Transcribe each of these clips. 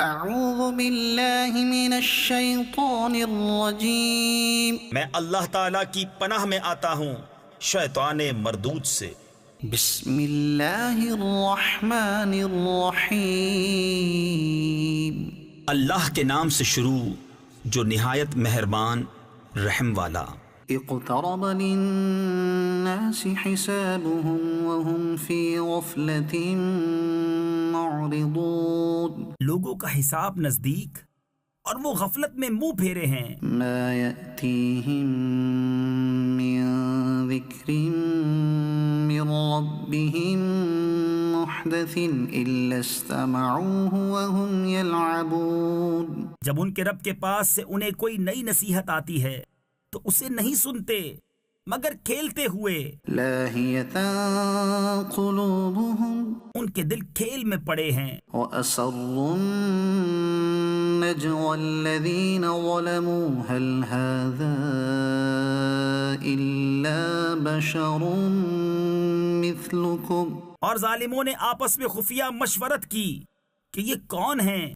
اعوذ باللہ من الشیطان الرجیم، میں اللہ تعالیٰ کی پناہ میں آتا ہوں شیطان مردود سے۔ بسم اللہ الرحمن الرحیم، اللہ کے نام سے شروع جو نہایت مہربان رحم والا۔ اقترب للناس حسابهم وهم في غفلة معرضون، لوگوں کا حساب نزدیک اور وہ غفلت میں منہ پھیرے ہیں۔ ما يأتيهم من ذکر من ربهم محدث إلا استمعوه وهم يلعبون، جب ان کے رب کے پاس سے انہیں کوئی نئی نصیحت آتی ہے تو اسے نہیں سنتے مگر کھیلتے ہوئے۔ لاهية قلوبهم، ان کے دل کھیل میں پڑے ہیں۔ وأسروا النجوى الذين ظلموا هل هذا إلا بشر مثلكم، اور ظالموں نے آپس میں خفیہ مشورت کی کہ یہ کون ہیں،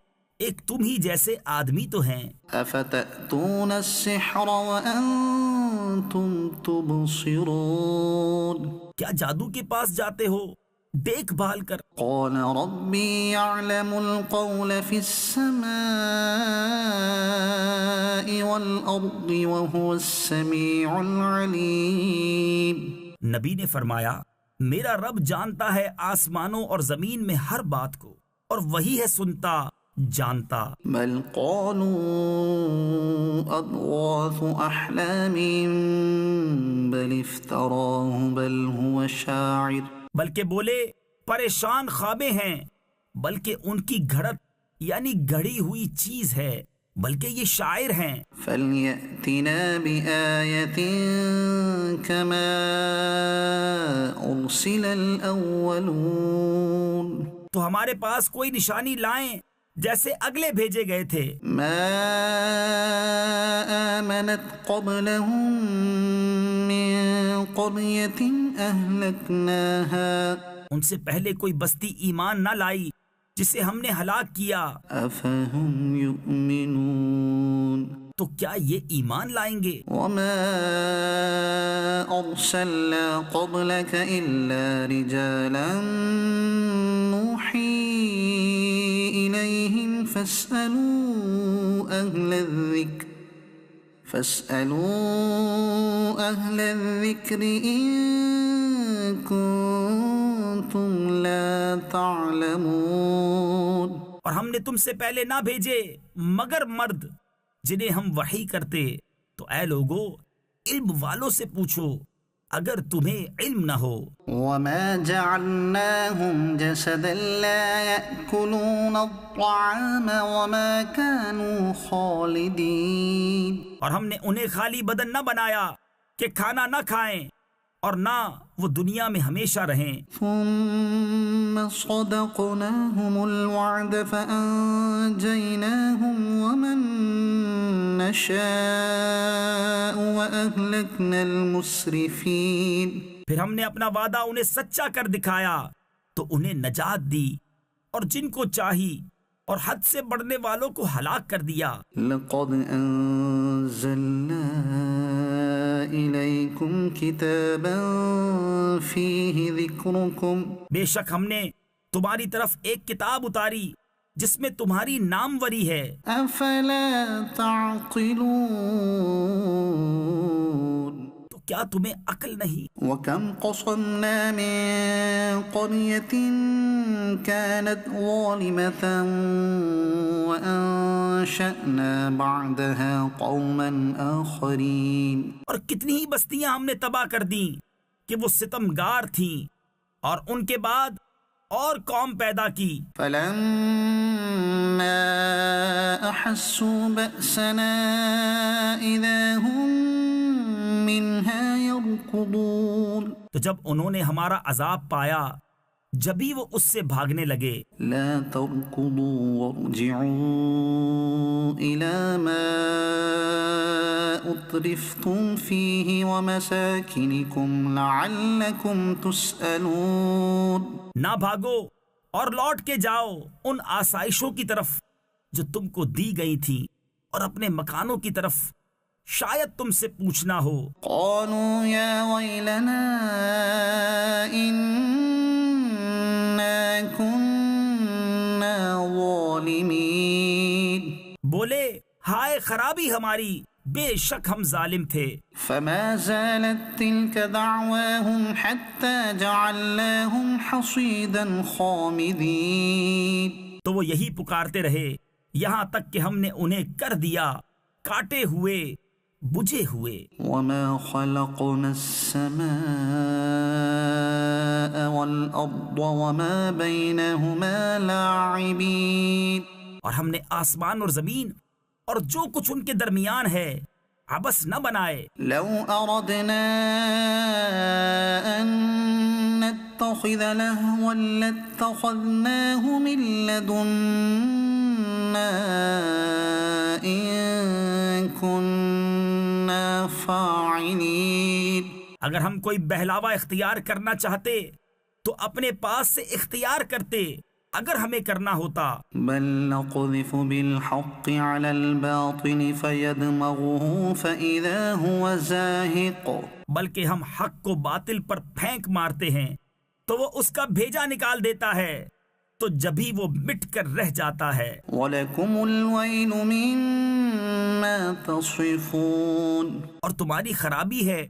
ایک تم ہی جیسے آدمی تو ہیں۔ أفتأتون السحر وأنتم تبصرون، کیا جادو کے پاس جاتے ہو دیکھ بھال کر؟ قال ربي يعلم القول في السماء والأرض وهو السميع العليم، نبی نے فرمایا میرا رب جانتا ہے آسمانوں اور زمین میں ہر بات کو اور وہی ہے سنتا جانتا۔ بل قالوا أضغاث أحلام بل افتراه بل هو شاعر، بلکہ بولے پریشان خوابیں ہیں، بلکہ ان کی گھڑت یعنی گھڑی ہوئی چیز ہے، بلکہ یہ شاعر ہیں۔ فليأتنا بآية كما أرسل الأولون، تو ہمارے پاس کوئی نشانی لائیں جیسے اگلے بھیجے گئے تھے۔ ما آمنت قبلهم من قرية أهلكناها، ان سے پہلے کوئی بستی ایمان نہ لائی جسے ہم نے ہلاک کیا، أفهم يؤمنون، تو کیا یہ ایمان لائیں گے؟ وما أرسلنا قبلك إلا رجالا نوحي إليهم فاسألوا أهل الذكر إن كنتم لا تعلمون، اور ہم نے تم سے پہلے نہ بھیجے مگر مرد جنہیں ہم وحی کرتے، تو اے لوگو علم والوں سے پوچھو اگر تمہیں علم نہ ہو۔ وما جعلناهم جسدا لا يأكلون الطعام وما كانوا خالدين، اور ہم نے انہیں خالی بدن نہ بنایا کہ کھانا نہ کھائیں اور نہ وہ دنیا میں ہمیشہ رہیں۔ ثم صدقناهم الوعد فأنجيناهم ومن نشاء وأهلكنا المسرفين، پھر ہم نے اپنا وعدہ انہیں سچا کر دکھایا تو انہیں نجات دی اور جن کو چاہی اور حد سے بڑھنے والوں کو ہلاک کر دیا۔ لقد أنزلنا إليكم كتابا فيه ذكركم، بے شک ہم نے تمہاری طرف ایک کتاب اتاری جس میں تمہاری ناموری ہے، أفلا تعقلون، تو کیا تمہیں عقل نہیں؟ وكم قصمنا من قرية كانت ظالمة وأنشأنا بعدها قوما آخرين، اور کتنی ہی بستیاں ہم نے تباہ کر دیں کہ وہ ستمگار تھیں اور ان کے بعد اور قوم پیدا کی۔ فلما أحسوا بأسنا إذا هم منها يركضون، تو جب انہوں نے ہمارا عذاب پایا جبھی وہ اس سے بھاگنے لگے۔ لا تركضوا وارجعوا إلى ما أترفتم فيه ومساكنكم لعلكم تسألون، نہ بھاگو اور لوٹ کے جاؤ ان آسائشوں کی طرف جو تم کو دی گئی تھی اور اپنے مکانوں کی طرف شاید تم سے پوچھنا ہو۔ قالوا يا ويلنا إنا كنا ظالمين، بولے ہائے خرابی ہماری، بے شک ہم ظالم تھے۔ فما زالت تلك دعواهم حتى جعلناهم حصيدا خامدين، تو وہ یہی پکارتے رہے یہاں تک کہ ہم نے انہیں کر دیا کاٹے ہوئے، بجھے ہوئے۔ وما خلقنا السماء والأرض وما بينهما لاعبين، اور ہم نے آسمان اور زمین اور جو کچھ ان کے درمیان ہے عبث نہ بنائے۔ لو أردنا أن نتخذ لهوا لاتخذناه من لدنا إن كنا فاعلين، اگر ہم کوئی بہلاوا اختیار کرنا چاہتے تو اپنے پاس سے اختیار کرتے اگر ہمیں کرنا ہوتا۔ بل نقذف بالحق على الباطل فيدمغه فإذا هو زاهق، بلکہ ہم حق کو باطل پر پھینک مارتے ہیں تو وہ اس کا بھیجا نکال دیتا ہے، تو جبھی وہ مٹ کر رہ جاتا ہے۔ وَلَكُمُ الْوَيْلُ مِمَّا تَصِفُونَ، اور تمہاری خرابی ہے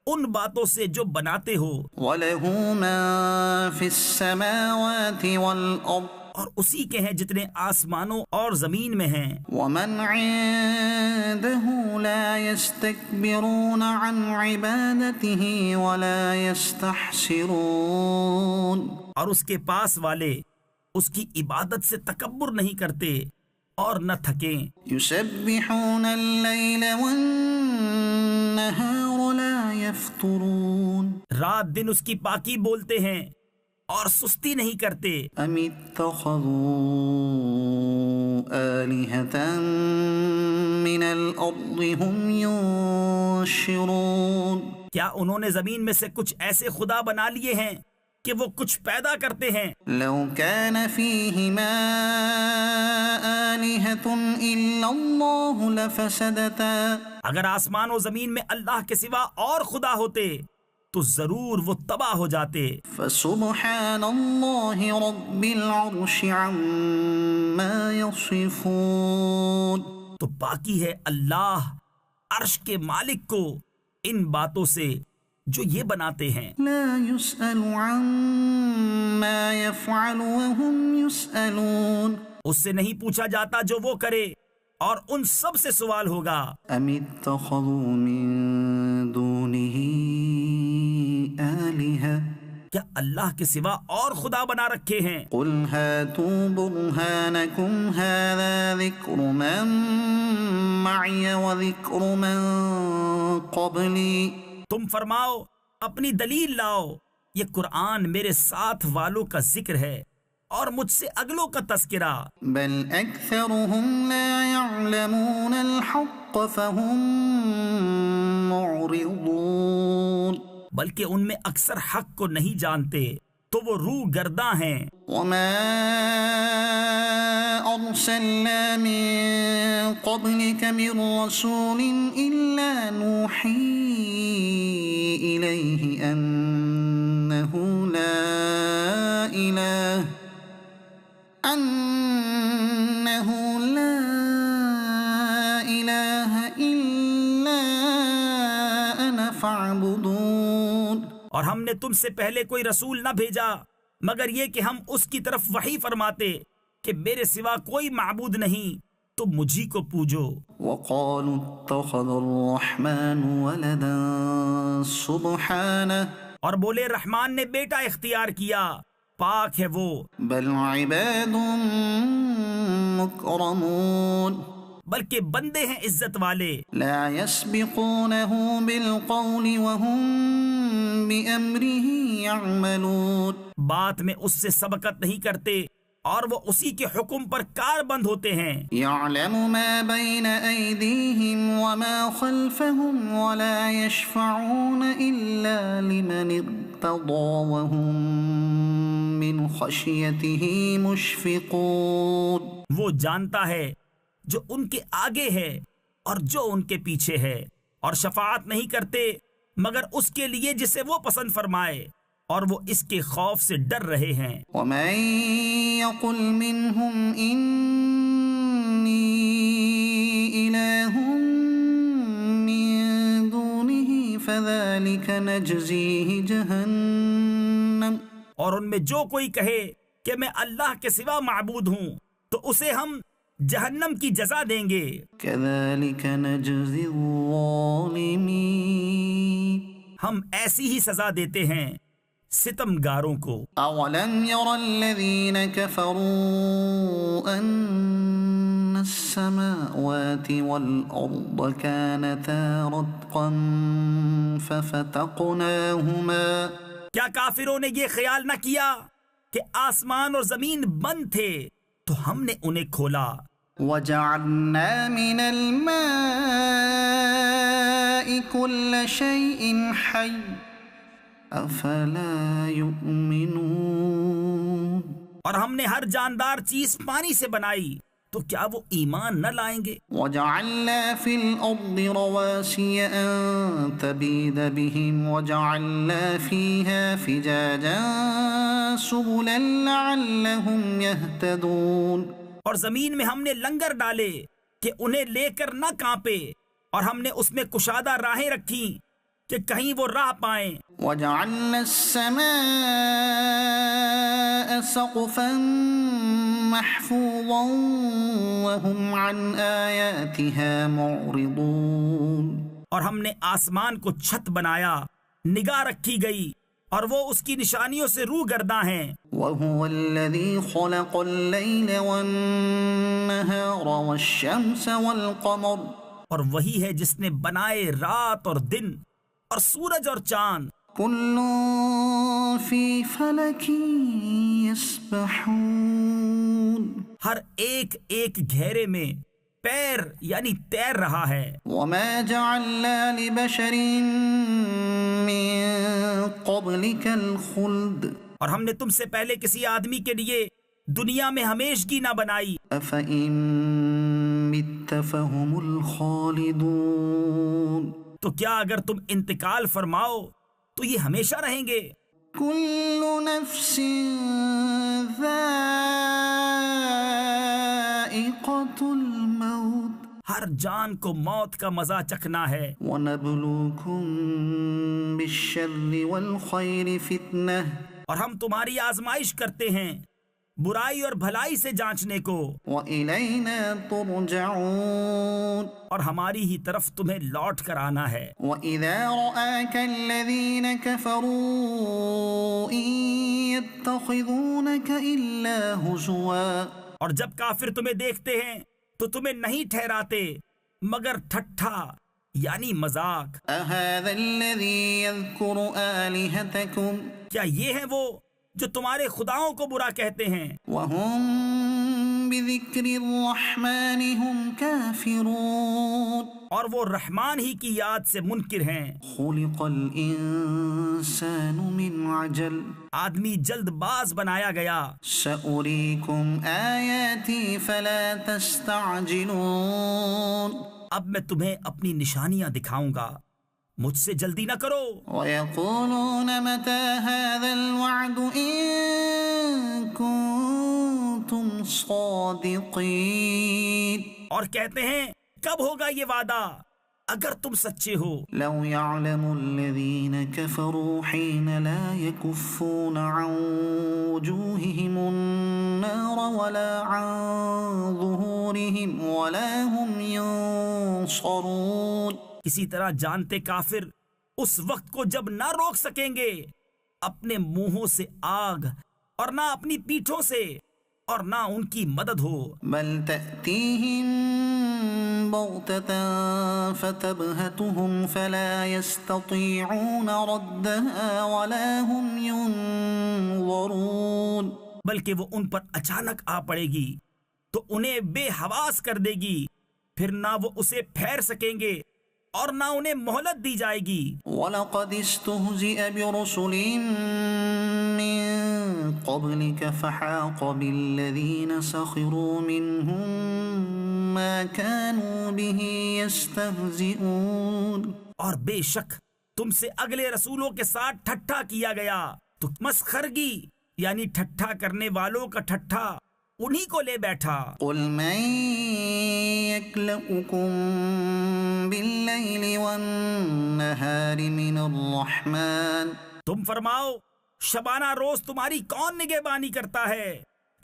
ان باتوں سے جو بناتے ہو۔ وَلَهُ مَن فِي السَّمَاوَاتِ وَالْأَرْضِ، اور اسی کے ہیں جتنے آسمانوں اور زمین میں ہیں۔ وَمَنْ عِندَهُ لَا يَسْتَكْبِرُونَ عَنْ عِبَادَتِهِ وَلَا يَسْتَحْسِرُونَ، اور اس کے پاس والے اس کی عبادت سے تکبر نہیں کرتے اور نہ تھکیں۔ يُسَبِّحُونَ اللَّيْلَ وَالنَّهَارَ لَا يَفْتُرُونَ، رات دن اس کی پاکی بولتے ہیں اور سستی نہیں کرتے۔ أَمِ اتَّخَذُوا آلِهَةً مِّنَ الْأَرْضِ هُمْ يُنشِرُونَ، کیا انہوں نے زمین میں سے کچھ ایسے خدا بنا لیے ہیں کہ وہ کچھ پیدا کرتے ہیں؟ لو كان فيهما آلهة إلا الله لفسدتا، اگر آسمان و زمین میں اللہ کے سوا اور خدا ہوتے تو ضرور وہ تباہ ہو جاتے۔ فسبحان الله رب العرش عما يصفون، تو باقی ہے اللہ عرش کے مالک کو ان باتوں سے جو یہ بناتے ہیں۔ لا يسأل عما يفعل وهم يسألون، اس سے نہیں پوچھا جاتا جو وہ کرے اور ان سب سے سوال ہوگا۔ أم اتخذوا من دونه آلهة، کیا اللہ کے سوا اور خدا بنا رکھے ہیں؟ قل هاتوا برهانكم هذا ذكر من معي وذكر من قبلي، تم فرماؤ اپنی دلیل لاؤ، یہ قرآن میرے ساتھ والوں کا ذکر ہے اور مجھ سے اگلوں کا تذکرہ۔ بل أكثرهم لا يعلمون الحق فهم معرضون، بلکہ ان میں اکثر حق کو نہیں جانتے تو وہ روح گرداں ہیں۔ وما أرسلنا من قبلك من رسول إلا نوحي إليه أنه لا إله إلا أنا فاعبدون، اور ہم نے تم سے پہلے کوئی رسول نہ بھیجا مگر یہ کہ ہم اس کی طرف وحی فرماتے کہ میرے سوا کوئی معبود نہیں، تم مجھی کو پوجو۔ وقالوا اتخذ الرحمن ولدا سبحانه، اور بولے رحمان نے بیٹا اختیار کیا، پاک ہے وہ۔ بل عباد مکرمون، بلکہ بندے ہیں عزت والے۔ لا يسبقونه بالقول وهم بأمره يعملون، بات میں اس سے سبقت نہیں کرتے اور وہ اسی کے حکم پر کار بند ہوتے ہیں. يعلم ما بين أيديهم وما خلفهم ولا يشفعون إلا لمن ارتضى وهم من خشيته مشفقون. وہ جانتا ہے جو ان کے آگے ہے اور جو ان کے پیچھے ہے، اور شفاعت نہیں کرتے مگر اس کے لیے جسے وہ پسند فرمائے، اور وہ اس کے خوف سے ڈر رہے ہیں. ومن يقل منهم إني إله من دونه فذلك نجزيه جهنم. اور ان میں جو کوئی کہے کہ میں اللہ کے سوا معبود ہوں تو اسے ہم جہنم کی جزا دیں گے. كذلك نجزي الظالمين. ہم ایسی ہی سزا دیتے ہیں ستمگاروں کو. أولم ير الذين كفروا أن السماوات والأرض كانتا رتقا ففتقناهما. کیا کافروں نے یہ خیال نہ کیا کہ آسمان اور زمین بند تھے تو ہم نے انہیں کھولا. وجعلنا من الماء كل شيء حي أفلا يؤمنون. اور ہم نے ہر جاندار چیز پانی سے بنائی تو کیا وہ ایمان نہ لائیں گے. وجعلنا في الأرض رواسي أن تبيد بهم وجعلنا فيها فجاجا سبلا لعلهم يهتدون. اور زمین میں ہم نے لنگر ڈالے کہ انہیں لے کر نہ کانپے، اور ہم نے اس میں کشادہ راہیں رکھی کہ کہیں وہ راہ پائیں. وجعلنا السماء سقفا محفوظا وهم عن آياتها معرضون. اور ہم نے آسمان کو چھت بنایا، نگاہ رکھی گئی، اور وہ اس کی نشانیوں سے روح گرداں ہیں. وهو الذي خلق الليل والنهار والشمس والقمر. اور وہی ہے جس نے بنائے رات اور دن اور سورج اور چاند. كل في فلك يسبحون. ہر ایک ایک گھیرے میں پیر یعنی تیر رہا ہے. وما جعلنا لبشر من قبلك الخلد. اور ہم نے تم سے پہلے کسی آدمی کے لیے دنیا میں ہمیشگی نہ بنائی. أفإن مت فهم الخالدون. تو کیا اگر تم انتقال فرماؤ تو یہ ہمیشہ رہیں گے. كل نفس ذائقة الموت. ہر جان کو موت کا مزہ چکھنا ہے. ونبلوكم بالشر والخير فتنة. اور ہم تمہاری آزمائش کرتے ہیں برائی اور بھلائی سے جانچنے کو. وإلينا ترجعون. اور ہماری ہی طرف تمہیں لوٹ کر آنا ہے. وإذا رآك الذين كفروا إن يتخذونك إلا هزوا. اور جب کافر تمہیں دیکھتے ہیں تو تمہیں نہیں ٹھہراتے مگر ٹھٹھا یعنی مذاق. أهذا الذي يذكر آلهتكم. کیا یہ ہیں وہ جو تمہارے خداؤں کو برا کہتے ہیں وهم بذكر الرحمن هم كافرون. اور وہ رحمان ہی کی یاد سے منکر ہیں. خلق الإنسان من عجل. آدمی جلد باز بنایا گیا. سأريكم آياتي فلا تستعجلون. اب میں تمہیں اپنی نشانیاں دکھاؤں گا، مجھ سے جلدی نہ کرو. ويقولون متى هذا الوعد إن كنتم صادقين. اور کہتے ہیں کب ہوگا یہ وعدہ اگر تم سچے ہو. لو يعلم الذين كفروا حين لا يكفون عن وجوههم النار ولا عن ظهورهم ولا هم ينصرون. اسی طرح جانتے کافر اس وقت کو جب نہ روک سکیں گے اپنے منہوں سے آگ اور نہ اپنی پیٹھوں سے اور نہ ان کی مدد ہو. بل تأتيهم بغتة فتبهتهم فلا يستطيعون ردها ولا هم ينظرون. بلکہ وہ ان پر اچانک آ پڑے گی تو انہیں بے حواس کر دے گی، پھر نہ وہ اسے پھیر سکیں گے اور نہ انہیں مہلت دی جائے گی۔ وَلَقَدِ اسْتُهْزِئَ بِرُسُلٍ مِّن قَبْلِكَ فَحَاقَ بِالَّذِينَ سَخِرُوا مِنْهُم مَّا كَانُوا بِهِ يَسْتَهْزِئُونَ۔ اور بے شک تم سے اگلے رسولوں کے ساتھ ٹھٹھا کیا گیا تو مسخرگی یعنی ٹھٹھا کرنے والوں کا ٹھٹھا انہی کو لے بیٹھا۔ قُلْ مَن يَكْلَؤُكُم بِاللَّيْلِ وَالنَّهَارِ مِنَ الرَّحْمَٰنِ۔ تم فرماؤ شبانہ روز تمہاری کون نگہبانی کرتا ہے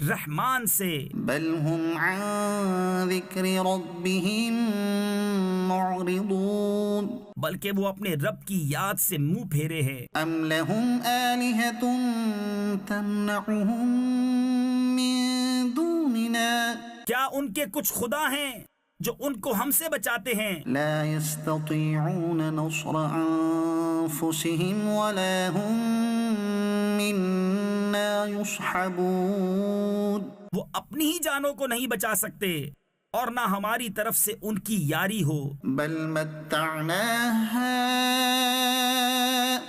رحمان سے؟ بل هم عن ذکر ربهم معرضون۔ بلکہ وہ اپنے رب کی یاد سے منہ پھیرے ہیں۔ ام لهم آلهة تمنعهم من دوننا۔ کیا ان کے کچھ خدا ہیں جو ان کو ہم سے بچاتے ہیں؟ لا يستطيعون نصر انفسهم ولا هم منا يصحبون۔ وہ اپنی ہی جانوں کو نہیں بچا سکتے اور نہ ہماری طرف سے ان کی یاری ہو۔ بل متعنا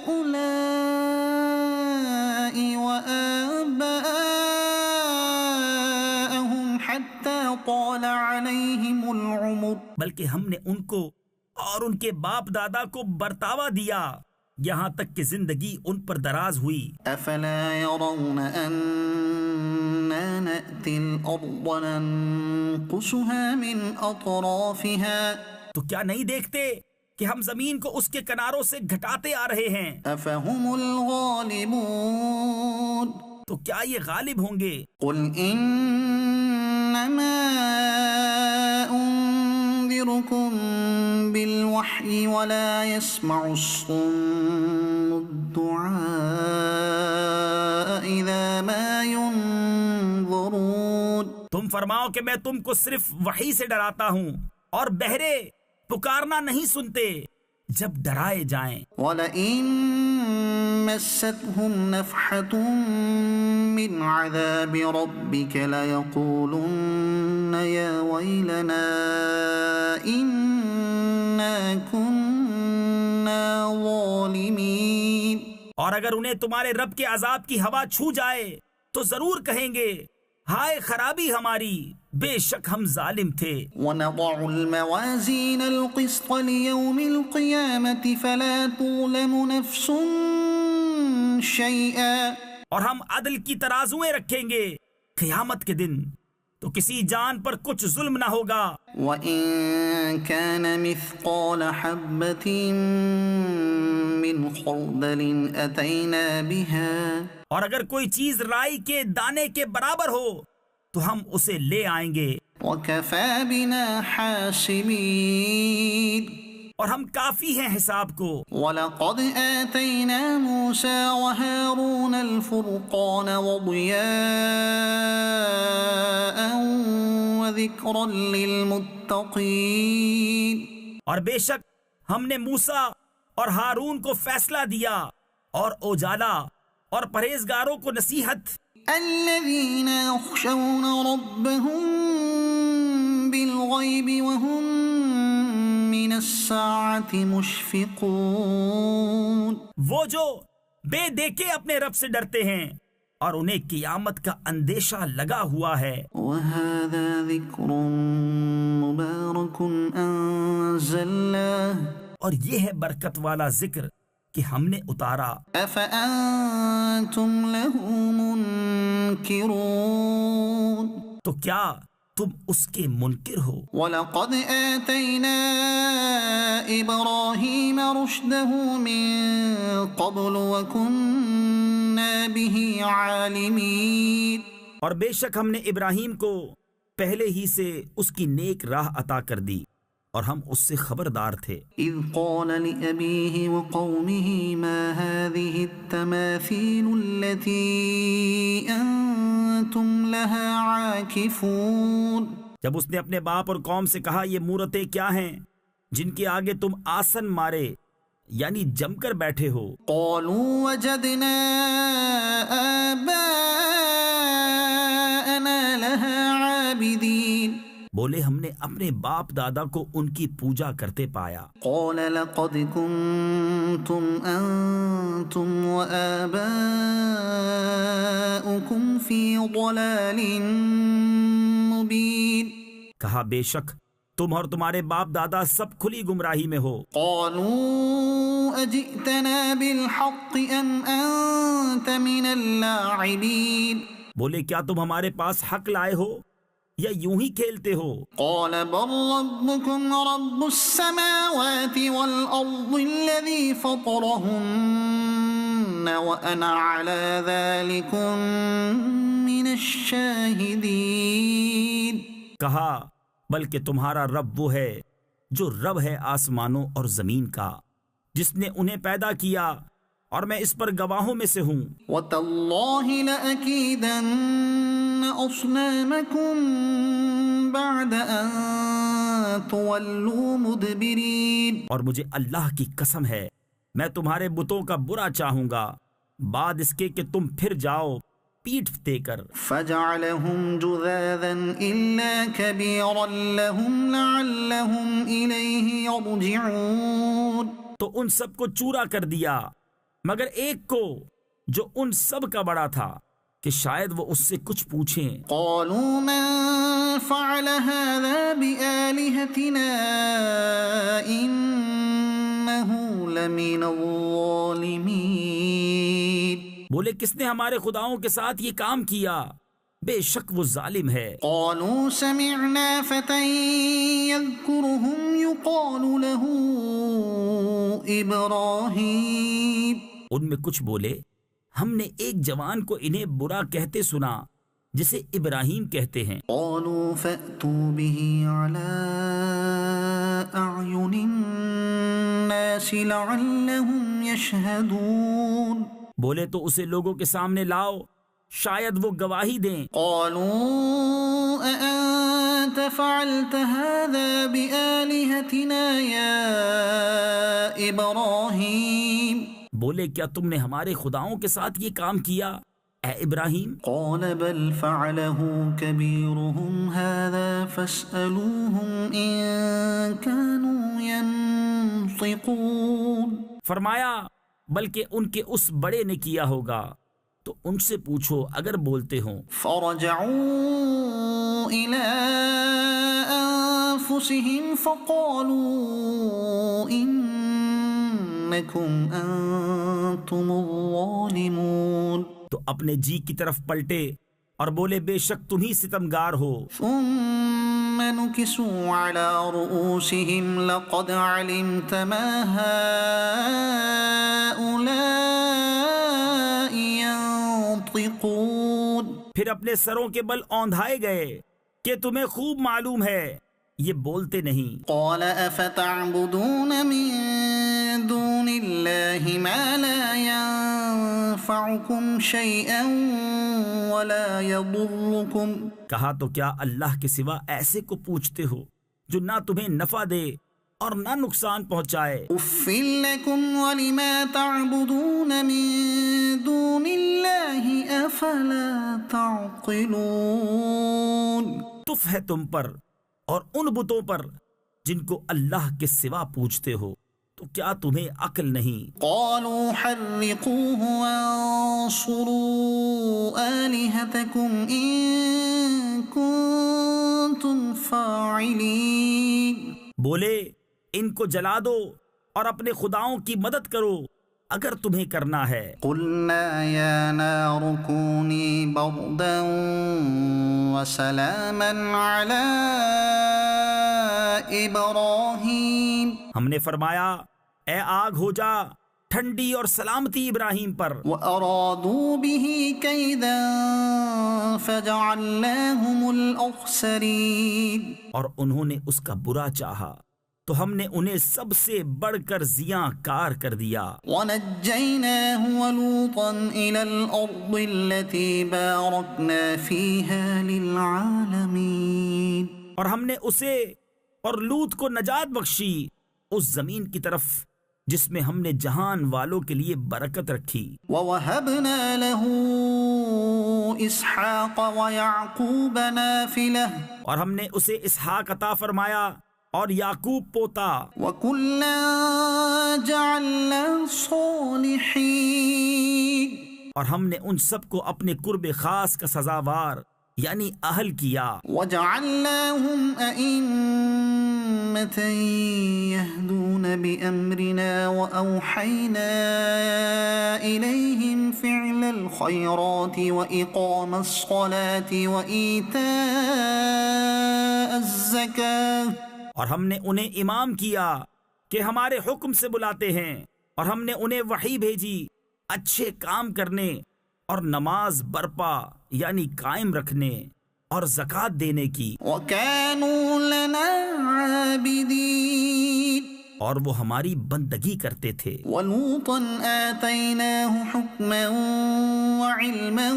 هؤلاء وآباءهم حتى طال عليهم العمر۔ بلکہ ہم نے ان کو اور ان کے باپ دادا کو برتاوا دیا یہاں تک کہ زندگی ان پر دراز ہوئی۔ افلا يرون أنا نأتي الأرض ننقصها من أطرافها۔ تو کیا نہیں دیکھتے کہ ہم زمین کو اس کے کناروں سے گھٹاتے آ رہے ہیں؟ افهم الغالبون۔ تو کیا یہ غالب ہوں گے؟ قل انما انذركم بالوحي ولا يسمع الصم الدعاء اذا ما ينظرون۔ تم فرماؤ کہ میں تم کو صرف وحی سے ڈراتا ہوں اور بہرے پکارنا نہیں سنتے جب ڈرائے جائیں۔ وَلَئِن مَسَّتْهُمْ نَفْحَةٌ مِّنْ عَذَابِ رَبِّكَ لَيَقُولُنَّ يَا وَيْلَنَا إِنَّا كُنَّا ظَالِمِينَ۔ اور اگر انہیں تمہارے رب کے عذاب کی ہوا چھو جائے تو ضرور کہیں گے ہائے خرابی ہماری، بے شک ہم ظالم تھے۔ وَنَضَعُ الْمَوَازِينَ الْقِسْطَ لِيَوْمِ الْقِيَامَةِ فَلَا تُظْلَمُ نَفْسٌ شَيْئًا۔ اور ہم عدل کی ترازویں رکھیں گے قیامت کے دن تو کسی جان پر کچھ ظلم نہ ہوگا۔ وَإِن كَانَ مِثْقَالَ حَبَّةٍ مِّنْ خَرْدَلٍ أَتَيْنَا بِهَا۔ اور اگر کوئی چیز رائی کے دانے کے برابر ہو تو ہم اسے لے آئیں گے، وَكَفَى بِنَا حَاسِبِينَ۔ اور ہم کافی ہیں حساب کو۔ وَلَقَدْ آتَيْنَا مُوسَى وَهَارُونَ الْفُرْقَانَ وَضِيَاءً وَذِكْرًا لِّلْمُتَّقِينَ۔ اور بے شک ہم نے موسیٰ اور ہارون کو فیصلہ دیا اور اجالا اور پرہیزگاروں کو نصیحت۔ الَّذِينَ يَخْشَوْنَ رَبَّهُم بِالْغَيْبِ وَهُم مِّنَ السَّاعَةِ مُشْفِقُونَ۔ وہ جو بے دیکھے اپنے رب سے ڈرتے ہیں اور انہیں قیامت کا اندیشہ لگا ہوا ہے۔ وَهَذَا ذِكْرٌ مُبَارَكٌ أَنزَلْنَاهُ۔ اور یہ ہے برکت والا ذکر کہ ہم نے اتارا۔ أَفَأَنتُمْ لَهُ مُنكِرُونَ۔ تو کیا تم اس کے منکر ہو؟ وَلَقَدْ آتَيْنَا إِبْرَاهِيمَ رُشْدَهُ مِن قَبْلُ وَكُنَّا بِهِ عَالِمِينَ۔ اور بے شک ہم نے ابراہیم کو پہلے ہی سے اس کی نیک راہ عطا کر دی اور ہم اس سے خبردار تھے۔ إِذْ قَالَ لِأَبِيهِ وَقَوْمِهِ مَا هَذِهِ التَّمَاثِيلُ الَّتِي أَنتُمْ لَهَا عَاكِفُونَ۔ جب اس نے اپنے باپ اور قوم سے کہا یہ مورتیں کیا ہیں جن کے آگے تم آسن مارے یعنی جم کر بیٹھے ہو؟ قَالُوا وَجَدْنَا آبَاءَنَا بولے ہم نے اپنے باپ دادا کو ان کی پوجا کرتے پایا۔ قال لقد كنتم أنتم وآباؤكم في ضلال مبين۔ کہا بے شک تم اور تمہارے باپ دادا سب کھلی گمراہی میں ہو۔ قالوا أجئتنا بالحق أم أنت من اللاعبين۔ بولے کیا تم ہمارے پاس حق لائے ہو یا یوں ہی کھیلتے ہو؟ قال بل ربكم رب السماوات والأرض الذي فطرهن وأنا على ذلكم من الشاهدين۔ کہا بلکہ تمہارا رب وہ ہے جو رب ہے آسمانوں اور زمین کا، جس نے انہیں پیدا کیا، اور میں اس پر گواہوں میں سے ہوں۔ وَتَاللَّهِ لَأَكِيدَنَّ أَصْنَامَكُمْ بَعْدَ أَن تُوَلُّوا مُدْبِرِينَ۔ اور مجھے اللہ کی قسم ہے میں تمہارے بتوں کا برا چاہوں گا بعد اس کے کہ تم پھر جاؤ پیٹھ دے کر۔ فَجَعَلَهُمْ جُذَاذًا إِلَّا كَبِيرًا لَهُمْ لَعَلَّهُمْ إِلَيْهِ يَرْجِعُونَ۔ تو ان سب کو چورا کر دیا مگر ایک کو جو ان سب کا بڑا تھا کہ شاید وہ اس سے کچھ پوچھیں۔ قالوا من فعل هذا بآلهتنا إنه لمن الظالمين۔ بولے کس نے ہمارے خداؤں کے ساتھ یہ کام کیا؟ بے شک وہ ظالم ہے۔ قالوا سمعنا فتى يذكرهم يقال له إبراهيم۔ ان میں کچھ بولے ہم نے ایک جوان کو انہیں برا کہتے سنا جسے ابراہیم کہتے ہیں۔ قالوا فأتوا به على أعين الناس لعلهم يشهدون۔ بولے تو اسے لوگوں کے سامنے لاؤ شاید وہ گواہی دیں۔ قالوا أأنت فعلت هذا بآلهتنا يا إبراهيم۔ بولے کیا تم نے ہمارے خداؤں کے ساتھ یہ کام کیا اے ابراہیم؟ قال بل فعله كبيرهم هذا فاسألوهم إن كانوا ينطقون۔ فرمایا بلکہ ان کے اس بڑے نے کیا ہوگا تو ان سے پوچھو اگر بولتے ہوں۔ فرجعوا إلى أنفسهم فقالوا إنكم أنتم الظالمون۔ تو اپنے جی کی طرف پلٹے اور بولے بے شک تم ہی ستمگار ہو۔ ثم نكسوا على رؤوسهم لقد علمت ما هؤلاء ينطقون۔ پھر اپنے سروں کے بل اوندھائے گئے کہ تمہیں خوب معلوم ہے یہ بولتے نہیں۔ قال افتعبدون من دون الله ما لا ينفعكم شيئا ولا يضركم۔ کہا تو کیا اللہ کے سوا ایسے کو پوچھتے ہو جو نہ تمہیں نفع دے اور نہ نقصان پہنچائے؟ اف لكم ولما تعبدون من دون الله افلا تعقلون۔ تف ہے تم پر اور ان بتوں پر جن کو اللہ کے سوا پوچھتے ہو تو کیا تمہیں عقل نہیں؟ قالوا حرقوه وانصروا آلهتكم إن كنتم فاعلين۔ بولے ان کو جلا دو اور اپنے خداؤں کی مدد کرو اگر تمہیں کرنا ہے۔ قلنا يا نار كوني بردا وسلاما على إبراهيم۔ ہم نے فرمایا اے آگ ہو جا ٹھنڈی اور سلامتی ابراہیم پر۔ وأرادوا به كيدا فجعلناهم الأخسرين۔ اور انہوں نے اس کا برا چاہا تو ہم نے انہیں سب سے بڑھ کر زیاں کار کر دیا۔ ونجيناه ولوطا إلى الأرض التي باركنا فيها للعالمين۔ اور ہم نے اسے اور لوط کو نجات بخشی اس زمین کی طرف جس میں ہم نے جہان والوں کے لیے برکت رکھی۔ ووهبنا له إسحاق ويعقوب نافلة اور ہم نے اسے اسحاق عطا فرمایا اور یعقوب پوتا، وكلا جعلنا صالحين اور ہم نے ان سب کو اپنے قرب خاص کا سزاوار یعنی اہل کیا، وجعلناهم أئمة يهدون بأمرنا وأوحينا إليهم فعل الخيرات وإقام الصلاة وإيتاء الزكاة اور ہم نے انہیں امام کیا کہ ہمارے حکم سے بلاتے ہیں، اور ہم نے انہیں وحی بھیجی اچھے کام کرنے اور نماز برپا یعنی قائم رکھنے اور زکوٰۃ دینے کی، وكانوا لنا عابدين اور وہ ہماری بندگی کرتے تھے۔ ولوطا آتيناه حكما وعلما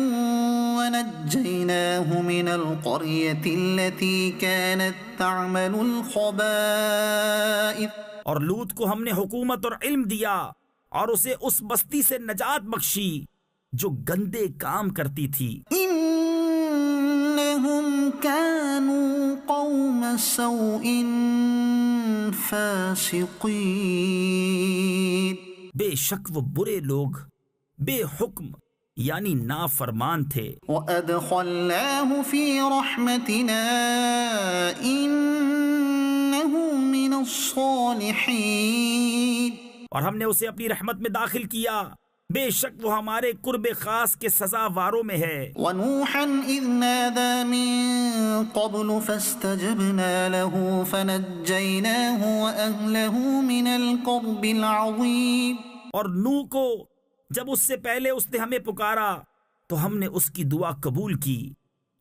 ونجيناه من القرية التي كانت تعمل الخبائث اور لوط کو ہم نے حکومت اور علم دیا اور اسے اس بستی سے نجات بخشی جو گندے کام کرتی تھی، إنهم كانوا قوم سوء فاسقين بے شک وہ برے لوگ بے حکم یعنی نافرمان تھے، وأدخلناه في رحمتنا إنه من الصالحين اور ہم نے اسے اپنی رحمت میں داخل کیا، بے شک وہ ہمارے قرب خاص کے سزاواروں میں ہے۔ ونوحا إذ نادى من قبل فاستجبنا له فنجيناه وأهله من الكرب العظيم اور نوح کو جب اس سے پہلے اس نے ہمیں پکارا تو ہم نے اس کی دعا قبول کی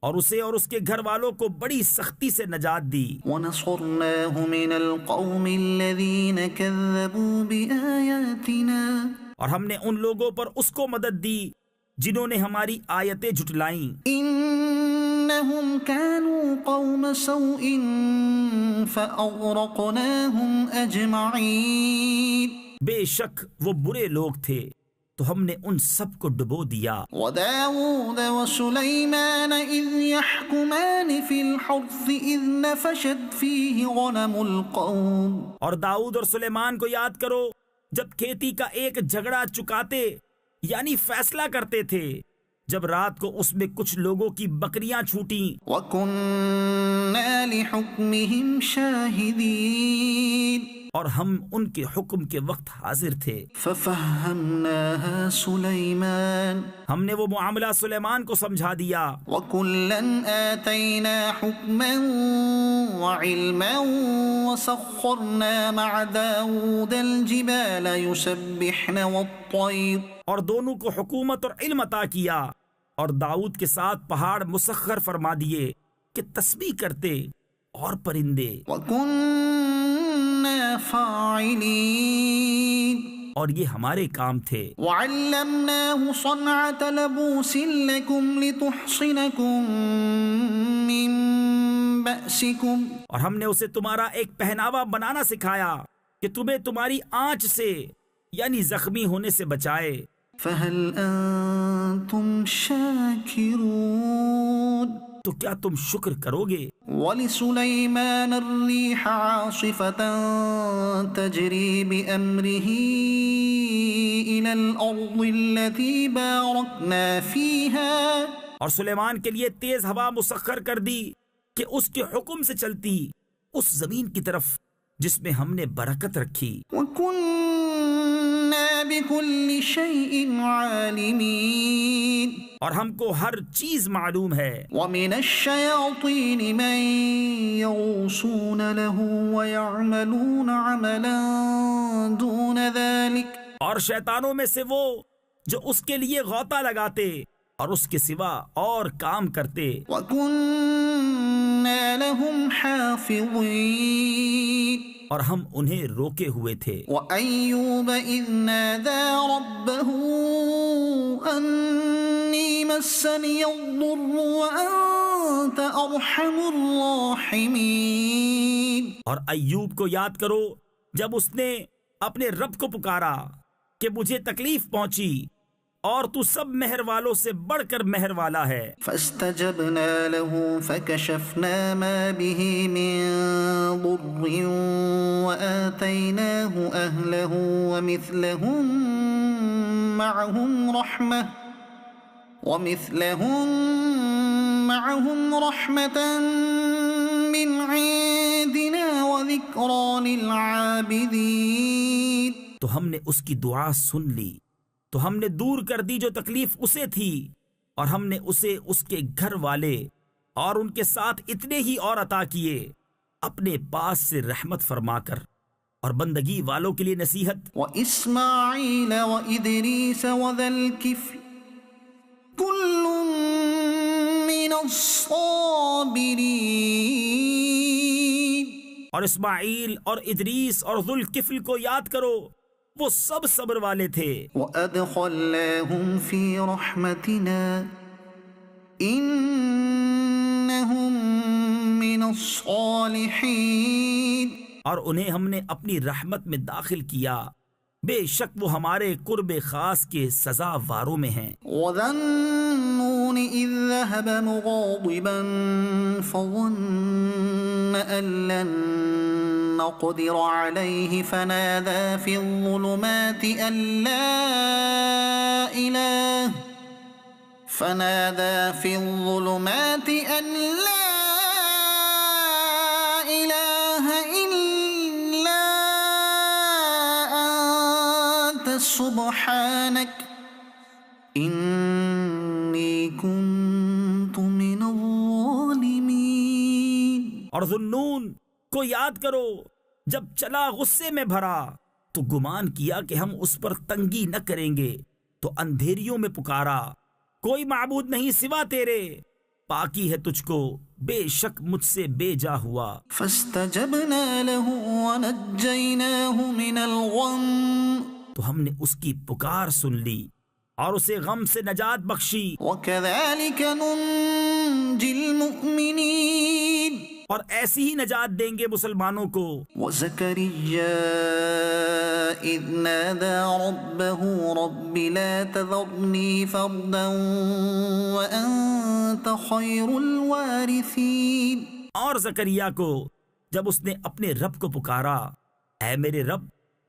اور اسے اور اس کے گھر والوں کو بڑی سختی سے نجات دی، ونصرناه من القوم الذين كذبوا بآياتنا اور ہم نے ان لوگوں پر اس کو مدد دی جنہوں نے ہماری آیتیں جھٹلائیں، إنهم كانوا قوم سوء فأغرقناهم أجمعين بے شک وہ برے لوگ تھے تو ہم نے ان سب کو ڈبو دیا۔ وداود وسليمان إذ يحكمان في الحرث إذ نفشت فيه غنم القوم اور داؤد اور سلیمان کو یاد کرو جب کھیتی کا ایک جھگڑا چکاتے یعنی فیصلہ کرتے تھے، جب رات کو اس میں کچھ لوگوں کی بکریاں چھوٹیں، وكنا لحكمهم شاهدين اور ہم ان کے حکم کے وقت حاضر تھے، ففهمناها سليمان ہم نے وہ معاملہ سلیمان کو سمجھا دیا، وكلا آتينا حكما وعلما وسخرنا مع داود الجبال يسبحن والطير اور دونوں کو حکومت اور علم عطا کیا، اور داؤد کے ساتھ پہاڑ مسخر فرما دیے کہ تسبیح کرتے اور پرندے، وكنا فاعلين اور یہ ہمارے کام تھے۔ وعلمناه صنعة لبوس لكم لتحصنكم من بأسكم اور ہم نے اسے تمہارا ایک پہناوا بنانا سکھایا کہ تمہیں تمہاری آنچ سے یعنی زخمی ہونے سے بچائے، فهل أنتم شاكرون تو کیا تم شکر کرو گے؟ ولسليمان الريح عاصفة تجري بأمره إلى الأرض التي باركنا فيها اور سلیمان کے لیے تیز ہوا مسخر کر دی کہ اس کے حکم سے چلتی اس زمین کی طرف جس میں ہم نے برکت رکھی، وكنا بكل شيء عالمين اور ہم کو ہر چیز معلوم ہے۔ ومن الشياطين من يغوصون له ويعملون عملا دون ذلك اور شیطانوں میں سے وہ جو اس کے لیے غوطہ لگاتے اور اس کے سوا اور کام کرتے، وكنا لهم حافظين اور ہم انہیں روکے ہوئے تھے۔ وأيوب إذ نادى ربه أني مسني الضر وأنت أرحم الراحمين اور ایوب کو یاد کرو جب اس نے اپنے رب کو پکارا کہ مجھے تکلیف پہنچی اور تو سب مہر والوں سے بڑھ کر مہر والا ہے۔ فاستجبنا له فكشفنا ما به من ضر وآتيناه أهله ومثلهم معهم رحمة من عندنا وذكرى للعابدين۔ تو ہم نے اس کی دعا سن لی، تو ہم نے دور کر دی جو تکلیف اسے تھی، اور ہم نے اسے اس کے گھر والے اور ان کے ساتھ اتنے ہی اور عطا کیے، اپنے پاس سے رحمت فرما کر اور بندگی والوں کے لیے نصیحت۔ وإسماعيل وإدريس وذا الكفل كل من الصابرين۔ اور اسماعیل اور ادریس اور ذوالکفل کو یاد کرو، وہ سب صبر والے تھے۔ وأدخلناهم في رحمتنا إنهم من الصالحين۔ اور انہیں ہم نے اپنی رحمت میں داخل کیا، بے شک وہ ہمارے قرب خاص کے سزا واروں میں ہیں۔ وذا النون إذ ذهب مغاضبا فظن أن لن نقدر عليه فنادى في الظلمات أن لا إله إلا أنت سبحانك إني كنت من الظالمين۔ اور ذوالنون کو یاد کرو، جب چلا غصے میں بھرا تو گمان کیا کہ ہم اس پر تنگی نہ کریں گے، تو اندھیریوں میں پکارا، کوئی معبود نہیں سوا تیرے، پاکی ہے تجھ کو، بے شک مجھ سے بے جا ہوا۔ فاستجبنا له ونجيناه من الغم۔ تو ہم نے اس کی پکار سن لی اور اسے غم سے نجات بخشی۔ وكذلك ننجي المؤمنين۔ اور ایسی ہی نجات دیں گے مسلمانوں کو۔ وزكريا إذ نادى ربه رب لا تذرني فردا وأنت خير الوارثين۔ اور زکریا کو جب اس نے اپنے رب کو پکارا، اے میرے رب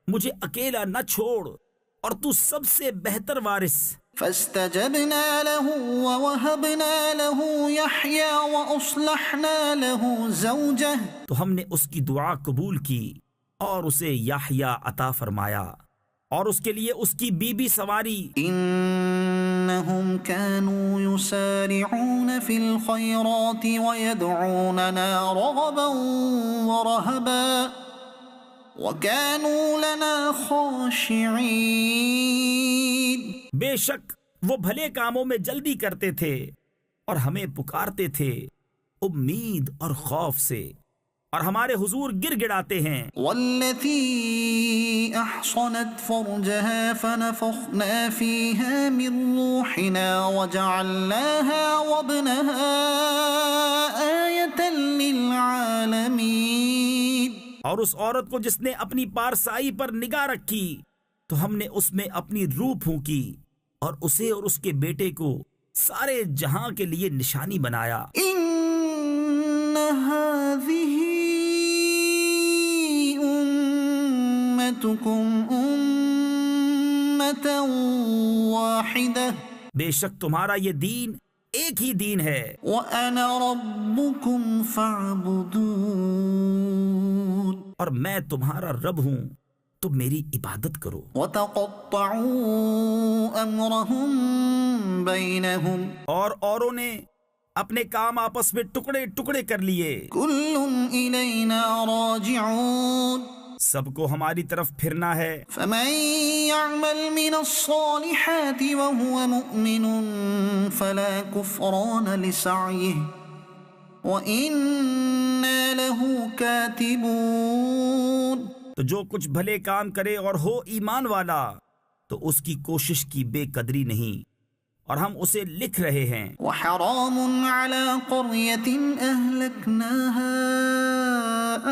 مجھے اکیلا نہ چھوڑ، اور تو سب سے بہتر وارث۔ فاستجبنا له ووهبنا له يحيى وأصلحنا له زوجه۔ تو ہم نے اس کی دعا قبول کی اور اسے یحییٰ عطا فرمایا، اور اس کے لیے اس کی بیوی سواری۔ إنهم كانوا يسارعون في الخيرات ويدعوننا رغبا ورهبا وكانوا لنا خاشعين۔ بے شک وہ بھلے کاموں میں جلدی کرتے تھے اور ہمیں پکارتے تھے امید اور خوف سے، اور ہمارے حضور گر گڑاتے ہیں۔ والتي أحصنت فرجها فنفخنا فيها من روحنا وجعلناها وابنها آية للعالمين۔ اور اس عورت کو جس نے اپنی پارسائی پر نگاہ رکھی تو ہم نے اس میں اپنی روح پھونکی اور اسے اور اس کے بیٹے کو سارے جہاں کے لیے نشانی بنایا۔ إن هذه أمتكم أمة واحدة بے شک تمہارا یہ دین ایک ہی دین ہے، وأنا ربكم فاعبدون۔ اور میں تمہارا رب ہوں تو میری عبادت کرو۔ وتقطعوا أمرهم بينهم اور اوروں نے اپنے کام آپس میں ٹکڑے ٹکڑے کر لیے۔ كل إلينا راجعون۔ سب کو ہماری طرف پھرنا ہے۔ فمن يعمل من الصالحات وهو مؤمن فلا كفران لسعيه وإنا له كاتبون۔ تو جو کچھ بھلے کام کرے اور ہو ایمان والا تو اس کی کوشش کی بے قدری نہیں، اور ہم اسے لکھ رہے ہیں۔ وحرام على قرية أهلكناها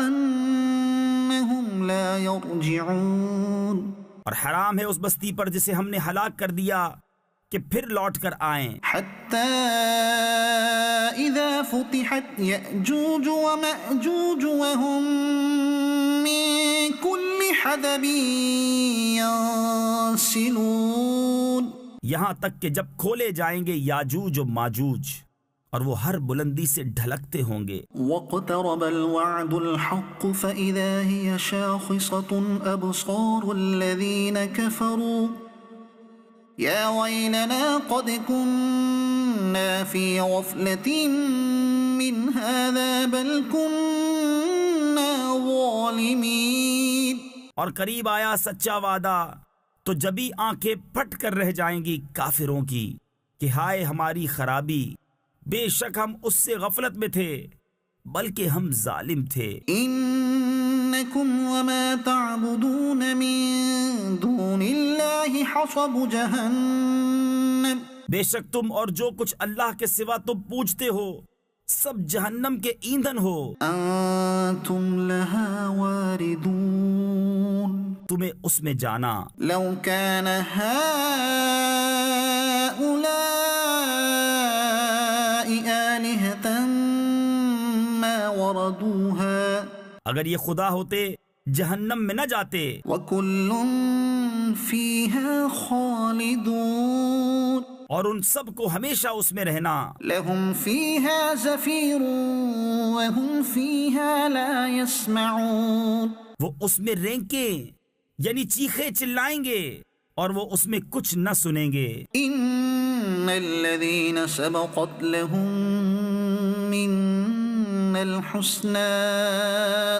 أنهم لا يرجعون۔ اور حرام ہے اس بستی پر جسے ہم نے ہلاک کر دیا کہ پھر لوٹ کر آئیں، حتى إذا فتحت يأجوج ومأجوج وهم من كل حدب ينسلون، یہاں تک کہ جب کھولے جائیں گے یاجوج و ماجوج اور وہ ہر بلندی سے ڈھلکتے ہوں گے۔ واقترب الوعد الحق فإذا هي شاخصة أبصار الذين كفروا يا ويلنا قد كنا في غفلة من هذا بل كنا ظالمين۔ اور قریب آیا سچا وعدہ تو جبھی آنکھیں پھٹ کر رہ جائیں گی کافروں کی کہ ہائے ہماری خرابی، بے شک ہم اس سے غفلت میں تھے بلکہ ہم ظالم تھے۔ إنكم وما تعبدون من دون الله حصب جهنم، بے شک تم اور جو کچھ اللہ کے سوا تم پوجتے ہو سب جہنم کے ایندھن ہو، أنتم لها واردون، تمہیں اس میں جانا۔ لو كان هؤلاء آلهة ما وردوها اگر یہ خدا ہوتے جہنم میں نہ جاتے، وكل فيها خالدون، اور ان سب کو ہمیشہ اس میں رہنا۔ لهم فيها زفير وهم فيها لا يسمعون، وہ اس میں رینکیں یعنی چیخے چلائیں گے اور وہ اس میں کچھ نہ سنیں گے۔ إن الذين سبقت لهم منا الحسنى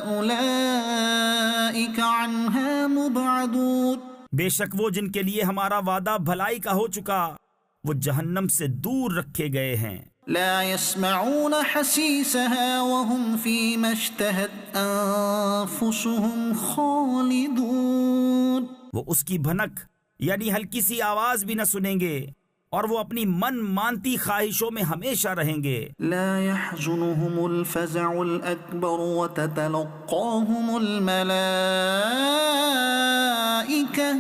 أولئك عنها مبعدون، بے شک وہ جن کے لیے ہمارا وعدہ بھلائی کا ہو چکا وہ جہنم سے دور رکھے گئے ہیں۔ لا يسمعون حسيسها وهم فيما اشتهت أنفسهم خالدون، وہ اس کی بھنک یعنی ہلکی سی آواز بھی نہ سنیں گے اور وہ اپنی من مانتی خواہشوں میں ہمیشہ رہیں گے۔ لا يحزنهم الفزع الأكبر وتتلقاهم الملائكة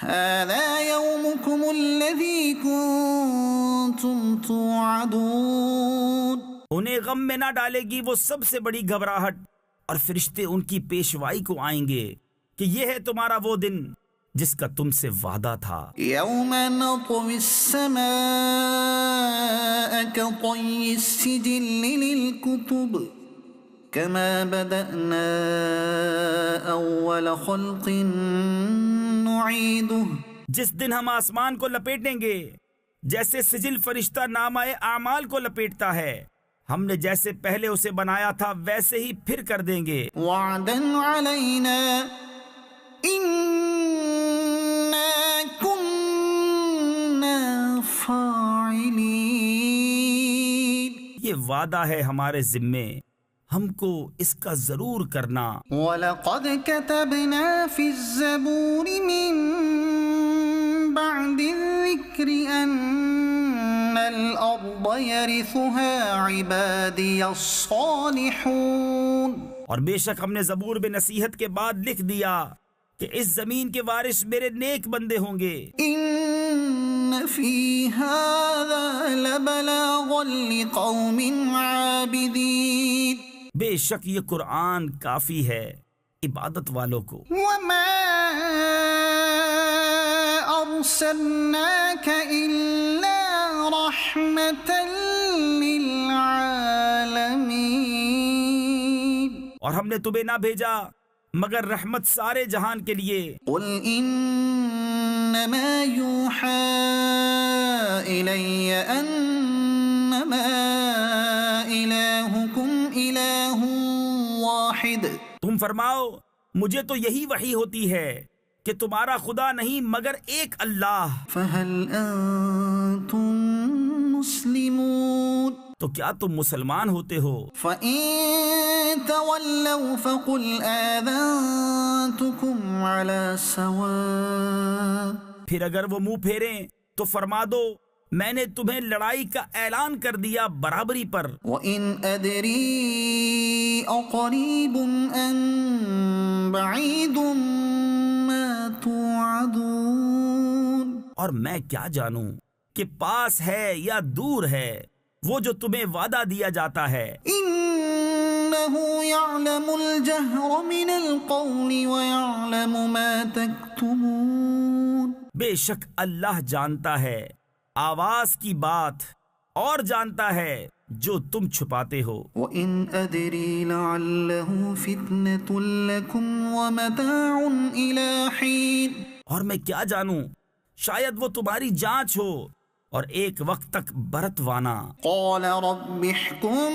هذا يومكم الذي كنتم توعدون، انہیں غم میں نہ ڈالے گی وہ سب سے بڑی گھبراہٹ، اور فرشتے ان کی پیشوائی کو آئیں گے کہ یہ ہے تمہارا وہ دن جس کا تم سے وعدہ تھا۔ يوم نطوي السماء كطي السجل للكتب كما بدأنا أول خلق نعيده، جس دن ہم آسمان کو لپیٹیں گے جیسے سجل فرشتہ نامہ اعمال کو لپیٹتا ہے، ہم نے جیسے پہلے اسے بنایا تھا ویسے ہی پھر کر دیں گے۔ وعدا علينا إنا كنا فاعلين، یہ وعدہ ہے ہمارے ذمے، ہم کو اس کا ضرور کرنا۔ وَلَقَدْ كَتَبْنَا فِي الزَّبُورِ مِن بَعْدِ الذِّكْرِ أَنَّ الْأَرْضَ يَرِثُهَا عِبَادِيَ الصَّالِحُونَ، اور بے شک ہم نے زبور میں نصیحت کے بعد لکھ دیا کہ اس زمین کے وارث میرے نیک بندے ہوں گے۔ إِنَّ فِي هَذَا لَبَلَاغًا لِقَوْمٍ عَابِدِينَ، بے شک یہ قرآن کافی ہے عبادت والوں کو۔ وَمَا أَرْسَلْنَاكَ إِلَّا رَحْمَةً لِلْعَالَمِينَ، اور ہم نے تمہیں نہ بھیجا مگر رحمت سارے جہان کے لیے۔ قُلْ إِنَّمَا يُوحَى إِلَيَّ أَنَّمَا إِلَٰهُكُمْ إِلَٰهٌ وَاحِدٌ، تم فرماؤ مجھے تو یہی وحی ہوتی ہے کہ تمہارا خدا نہیں مگر ایک اللہ۔ فَهَلْ أَنْتُمْ مُسْلِمُونَ، تو کیا تم مسلمان ہوتے ہو؟ فَإِن تَوَلَّوْا فَقُلْ آذَنْتُكُمْ عَلَى سَوَاءٍ، پھر اگر وہ منہ پھیریں تو فرما دو میں نے تمہیں لڑائی کا اعلان کر دیا برابری پر۔ وَإِنْ أَدْرِي أَقَرِيبٌ أَمْ بَعِيدٌ مَا تُوعَدُونَ، اور میں کیا جانوں کہ پاس ہے یا دور ہے وہ جو تمہیں وعدہ دیا جاتا ہے۔ إنه يعلم الجهر من القول ويعلم ما تكتمون۔ بے شک اللہ جانتا ہے آواز کی بات اور جانتا ہے جو تم چھپاتے ہو۔ وَإِنْ أَدْرِي لَعَلَّهُ فِتْنَةٌ لَكُمْ وَمَتَاعٌ إِلَى حِينٍ، اور میں کیا جانوں شاید وہ تمہاری جانچ ہو اور ایک وقت تک برتوانا۔ قَالَ رَبِّ احْكُم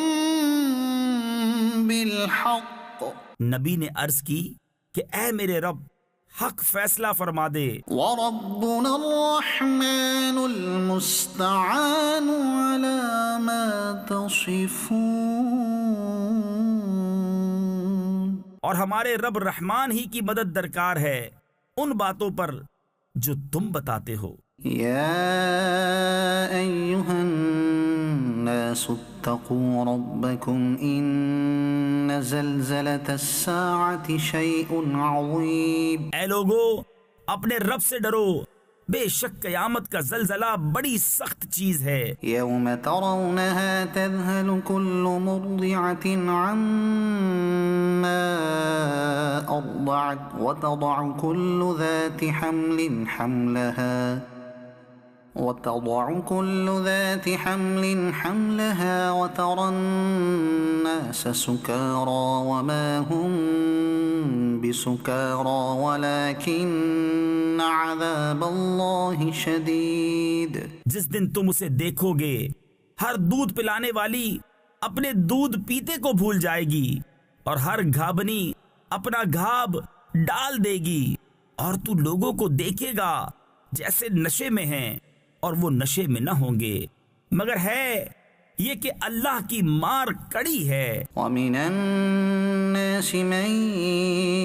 بِالْحَقِّ، نبی نے عرض کی کہ اے میرے رب حق فیصلہ فرما دے، وَرَبُّنَا الرَّحْمَنُ الْمُسْتَعَانُ عَلَى مَا تَصِفُونَ، اور ہمارے رب رحمان ہی کی مدد درکار ہے ان باتوں پر جو تم بتاتے ہو۔ يا أيها الناس اتقوا ربكم إن زلزلة الساعة شيء عظيم۔ اے لوگو اپنے رب سے ڈرو، بے شک قیامت کا زلزلہ بڑی سخت چیز ہے۔ يوم ترونها تذهل كل مرضعة عما أرضعت وتضع كل ذات حمل حملها وترى الناس سكارى وما هم بسكارى ولكن عذاب الله شديد۔ جس دن تم اسے دیکھو گے ہر دودھ پلانے والی اپنے دودھ پیتے کو بھول جائے گی اور ہر گھابنی اپنا گھاب ڈال دے گی، اور تو لوگوں کو دیکھے گا جیسے نشے میں ہیں اور وہ نشے میں نہ ہوں گے، مگر ہے یہ کہ اللہ کی مار کڑی ہے۔ وَمِنَ النَّاسِ مَن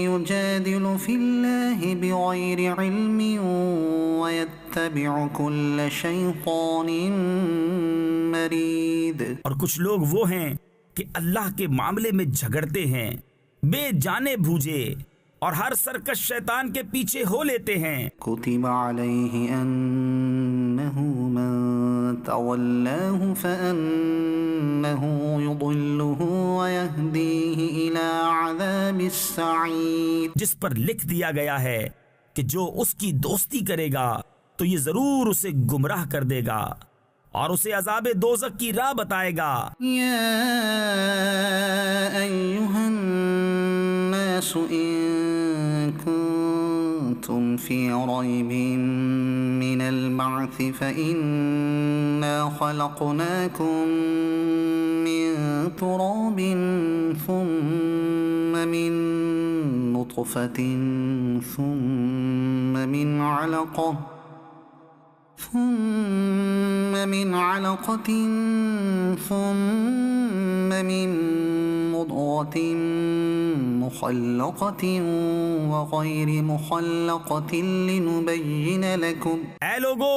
يُجَادِلُ فِي اللَّهِ بِغَيْرِ عِلْمٍ وَيَتَّبِعُ كُلَّ شَيْطَانٍ مَرِيدٍ، اور کچھ لوگ وہ ہیں کہ اللہ کے معاملے میں جھگڑتے ہیں، بے جانے بوجھے، اور ہر سرکش شیطان کے پیچھے ہو لیتے ہیں۔ كُتِبَ عَلَيْهِ أَنَّهُ مَن تَوَلَّاهُ فَأَنَّهُ يُضِلُّهُ وَيَهْدِيهِ إِلَى عَذَابِ السَّعِيرِ، جس پر لکھ دیا گیا ہے کہ جو اس کی دوستی کرے گا تو یہ ضرور اسے گمراہ کر دے گا اور اسے عذاب دوزخ کی راہ بتائے گا۔ يا أيها الناس إن كنتم في ريب من البعث فإنا خلقناكم من تراب ثم من نطفة ثم من علقة ثم من مضغة مخلقة وغير مخلقة لنبين لكم۔ اے لوگو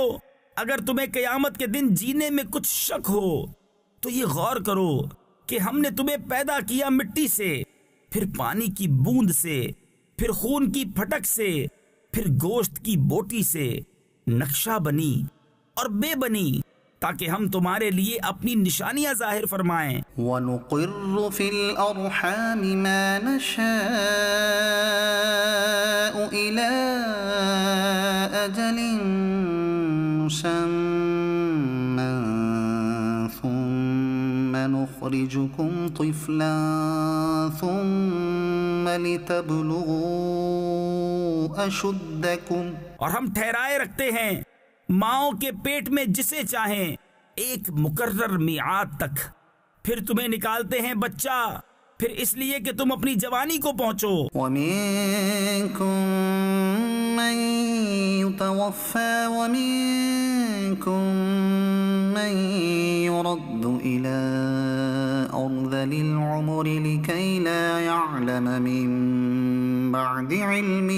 اگر تمہیں قیامت کے دن جینے میں کچھ شک ہو تو یہ غور کرو کہ ہم نے تمہیں پیدا کیا مٹی سے، پھر پانی کی بوند سے، پھر خون کی پھٹک سے، پھر گوشت کی بوٹی سے، نقشہ بنی اور بے بنی تاکہ ہم تمہارے لیے اپنی نشانیاں ظاہر فرمائیں۔ وَنُقِرُّ فِي الْأَرْحَامِ مَا نَشَاءُ إِلَىٰ أَجَلٍ مُّسَمًّى ثُمَّ نُخْرِجُكُمْ طِفْلًا ثُمَّ لِتَبْلُغُوا أَشُدَّكُمْ، اور ہم ٹھہرائے رکھتے ہیں ماؤں کے پیٹ میں جسے چاہیں ایک مقرر میعاد تک، پھر تمہیں نکالتے ہیں بچہ، پھر اس لیے کہ تم اپنی جوانی کو پہنچو۔ وَمِنكُم مَّن يُتَوَفَّى وَمِنكُم مَّن يُرَدُّ إِلَىٰ أَرْذَلِ الْعُمُرِ لِكَيْ لَا يَعْلَمَ مِن بَعْدِ عِلْمٍ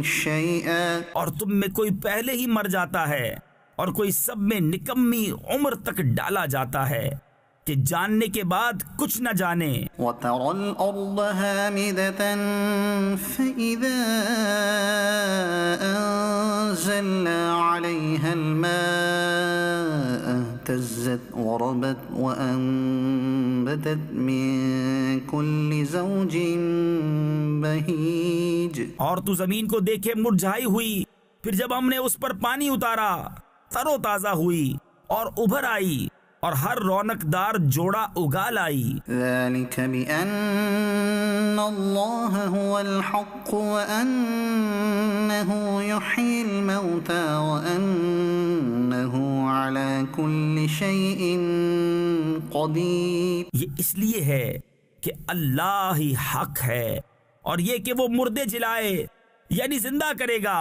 شَيْئًا، اور تم میں کوئی پہلے ہی مر جاتا ہے اور کوئی سب میں نکمی عمر تک ڈالا جاتا ہے کہ جاننے کے بعد کچھ نہ جانے. وترى الأرض هامدة فإذا أنزلنا عليها الماء اهتزت وربت وأنبتت من كل زوج بهيج. اور تو زمین کو دیکھے مرجھائی ہوئی، پھر جب ہم نے اس پر پانی اتارا تر و تازہ ہوئی اور ابھر آئی اور ہر رونق دار جوڑا اگا لائی. ذلك بأن الله هو الحق وأنه يحيي الموتى وأنه على كل شيء قدير. یہ اس لیے ہے کہ اللہ ہی حق ہے، اور یہ کہ وہ مردے جلائے یعنی زندہ کرے گا،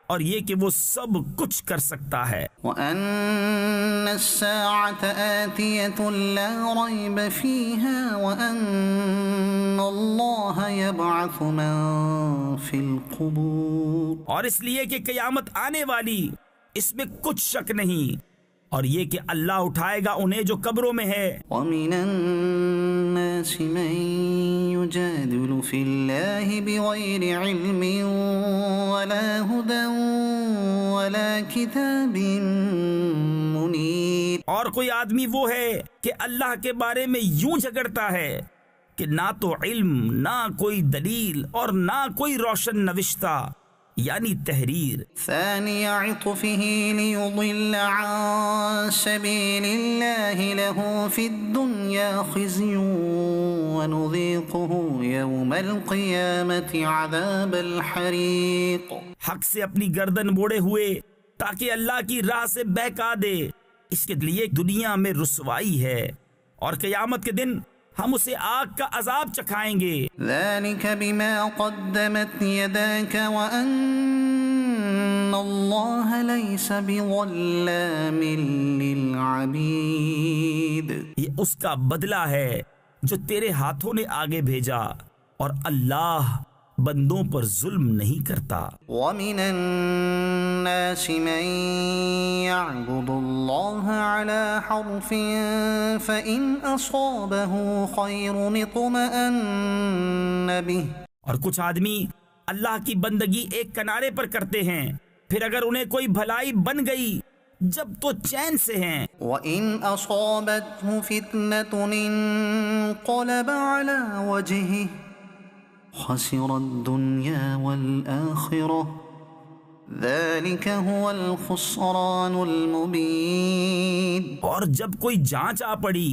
اور یہ کہ وہ سب کچھ کر سکتا ہے. وأن الساعة آتية لا ريب فيها وأن الله يبعث من في القبور. اور اس لیے کہ قیامت آنے والی، اس میں کچھ شک نہیں، اور یہ کہ اللہ اٹھائے گا انہیں جو قبروں میں ہے. ومن الناس من يجادل في الله بغير علم ولا هدى ولا كتاب منير. اور کوئی آدمی وہ ہے کہ اللہ کے بارے میں یوں جھگڑتا ہے کہ نہ تو علم، نہ کوئی دلیل، اور نہ کوئی روشن نوشتہ یعنی تحریر. ثاني عطفه ليضل عن سبيل الله له في الدنيا خزي ونذيقه يوم القيامة عذاب الحريق. حق سے اپنی گردن موڑے ہوئے تاکہ اللہ کی راہ سے بہکا دے، اس کے لیے دنیا میں رسوائی ہے، اور قیامت کے دن ہم اسے آگ کا عذاب چکھائیں گے. ذلك بما قدمت يداك وأن الله ليس بظلام للعبيد. یہ اس کا بدلہ ہے جو تیرے ہاتھوں نے آگے بھیجا، اور اللہ بندوں پر ظلم نہیں کرتا. ومن الناس من يعبد الله على حرف فإن أصابه خير اطمأن به. اور کچھ آدمی اللہ کی بندگی ایک کنارے پر کرتے ہیں، پھر اگر انہیں کوئی بھلائی بن گئی جب تو چین سے ہیں. وَإِنْ أَصَابَتْهُ فِتْنَةٌ انقلب على وجهه خسر الدنيا والآخرة ذلك هو الخسران المبين. اور جب کوئی جانچ آ پڑی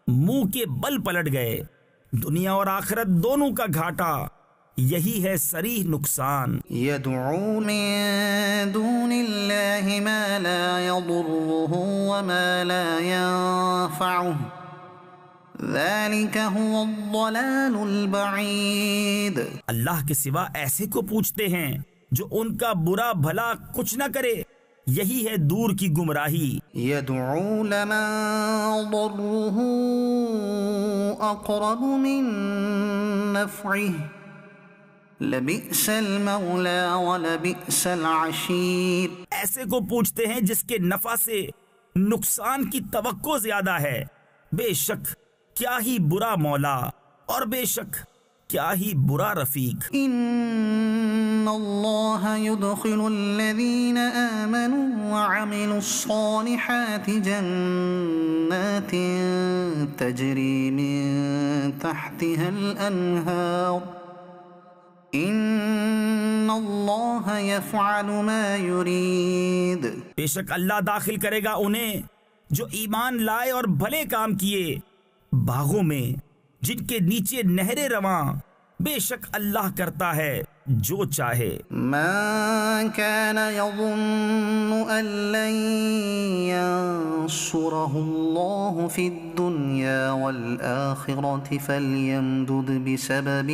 منہ کے بل پلٹ گئے، دنیا اور آخرت دونوں کا گھاٹا، یہی ہے صریح نقصان. يدعو من دون الله ما لا يضره وما لا ينفعه ذلك هو الضلال البعید. اللہ کے سوا ایسے کو پوچھتے ہیں جو ان کا برا بھلا کچھ نہ کرے، یہی ہے دور کی گمراہی. يدعو لمن ضره اقرب من نفعه لبئس المولى ولبئس العشیر. ایسے کو پوچھتے ہیں جس کے نفع سے نقصان کی توقع زیادہ ہے، بے شک کیا ہی برا مولا، اور بے شک کیا ہی برا رفیق. ان اللہ يدخل الذین آمنوا وعملوا الصالحات جنات تجری من تحتها الانہار ان اللہ یفعل ما یرید. بے شک اللہ داخل کرے گا انہیں جو ایمان لائے اور بھلے کام کیے باغوں میں جن کے نیچے نہریں رواں. بے شک اللہ کرتا ہے جو چاہے. من كان يظن أن لن ينصره الله في الدنيا والآخرة فليمدد بسبب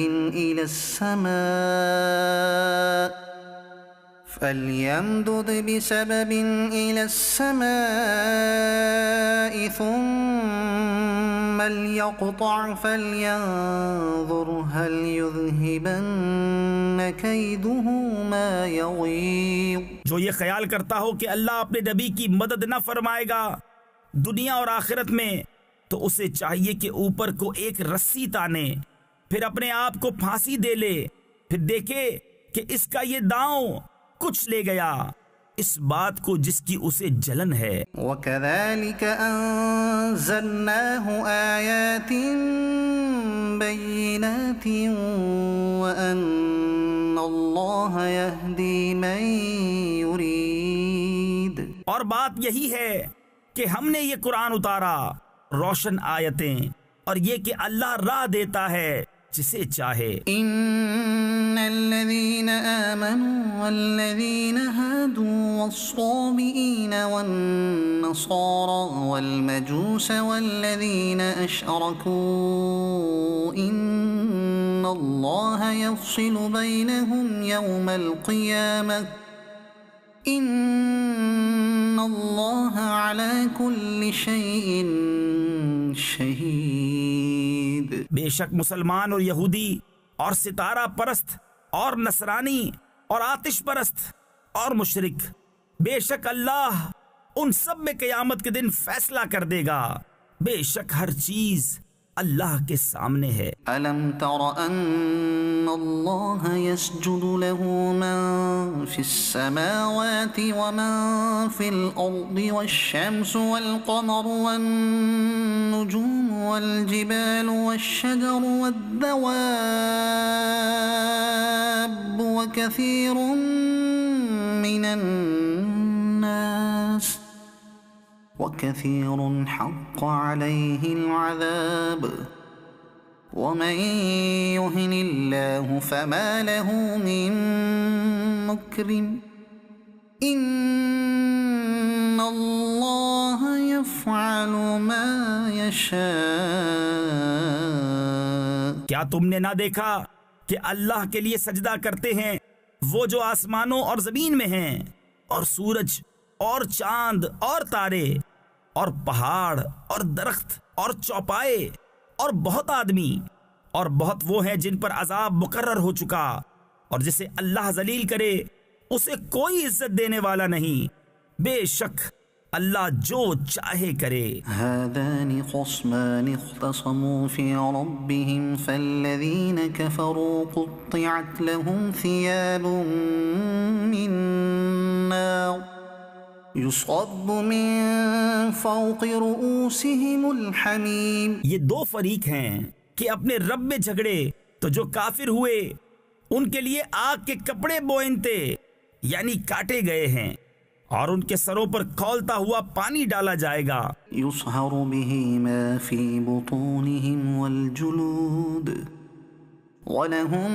إلى السماء ثم ليقطع فلينظر هل يذهبن كيده ما يغيظ. جو یہ خیال کرتا ہو کہ اللہ اپنے نبی کی مدد نہ فرمائے گا دنیا اور آخرت میں، تو اسے چاہیے کہ اوپر کو ایک رسی تانے، پھر اپنے آپ کو پھانسی دے لے، پھر دیکھے کہ اس کا یہ داؤں کچھ لے گیا اس بات کو جس کی اسے جلن ہے۔ وَكَذَلِكَ أَنزَلْنَاهُ آيَاتٍ بَيِّنَاتٍ وَأَنَّ اللَّهَ يَهْدِي مَن يُرِيدُ۔ اور بات یہی ہے کہ ہم نے یہ قرآن اتارا روشن آیتیں، اور یہ کہ اللہ راہ دیتا ہے جسے چاہے۔ إن الذين آمنوا والذين هادوا والصابئين والنصارى والمجوس والذين أشركوا إن الله يفصل بينهم يوم القيامة إن الله على كل شيء شهيد۔ بے شک مسلمان اور یہودی اور ستارہ پرست اور نصرانی اور آتش پرست اور مشرک، بے شک اللہ ان سب میں قیامت کے دن فیصلہ کر دے گا، بے شک ہر چیز اللہ کے سامنے ہے۔ أَلَمْ تَرَ أَنَّ اللَّهَ يَسْجُدُ لَهُ مَن فِي السَّمَاوَاتِ وَمَن فِي الْأَرْضِ وَالشَّمْسُ وَالْقَمَرُ وَالنُّجُومُ وَالْجِبَالُ وَالشَّجَرُ وَالدَّوَابُّ وَكَثِيرٌ مِّنَ النَّاسِ وَكَثِيرٌ حَقَّ عَلَيْهِ الْعَذَابُ وَمَن يُهِنِ اللَّهُ فَمَا لَهُ مِن مُّكْرِمٍ إِنَّ اللَّهَ يَفْعَلُ مَا يَشَاءُ۔ کیا تم نے نہ دیکھا کہ اللہ کے لیے سجدہ کرتے ہیں وہ جو آسمانوں اور زمین میں ہیں، اور سورج اور چاند اور تارے اور پہاڑ اور درخت اور چوپائے اور بہت آدمی، اور بہت وہ ہیں جن پر عذاب مقرر ہو چکا، اور جسے اللہ ذلیل کرے اسے کوئی عزت دینے والا نہیں، بے شک اللہ جو چاہے کرے۔ هذان خصمان اختصموا في ربهم فالذين كفروا قطعت لهم ثياب من نار يصب من فوق رؤوسهم الحميم۔ یہ دو فریق ہیں کہ اپنے رب میں جھگڑے، تو جو کافر ہوئے ان کے لیے آگ کے کپڑے بوئنتے یعنی کاٹے گئے ہیں، اور ان کے سروں پر کھولتا ہوا پانی ڈالا جائے گا۔ يصهر به ما في بطونهم والجلود وَلَهُم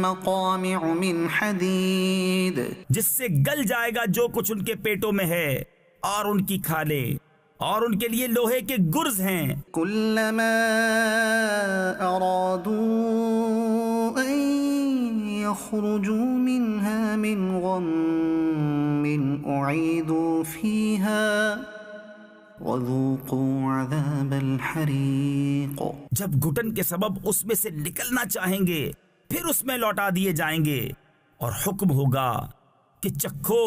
مَّقَامِعُ مِنْ حَدِيدٍ۔ جس سے گل جائے گا جو کچھ ان کے پیٹوں میں ہے، اور ان کی کھالیں، اور ان کے لیے لوہے کے گرز ہیں۔ كُلَّمَا أَرَادُوا أَن يَخْرُجُوا مِنْهَا مِنْ غَمٍّ أُعِيدُوا فِيهَا وَذُوقُوا عَذَابَ الْحَرِيقِ۔ جب گھٹن کے سبب اس میں سے نکلنا چاہیں گے پھر اس میں لوٹا دیے جائیں گے، اور حکم ہوگا کہ چکھو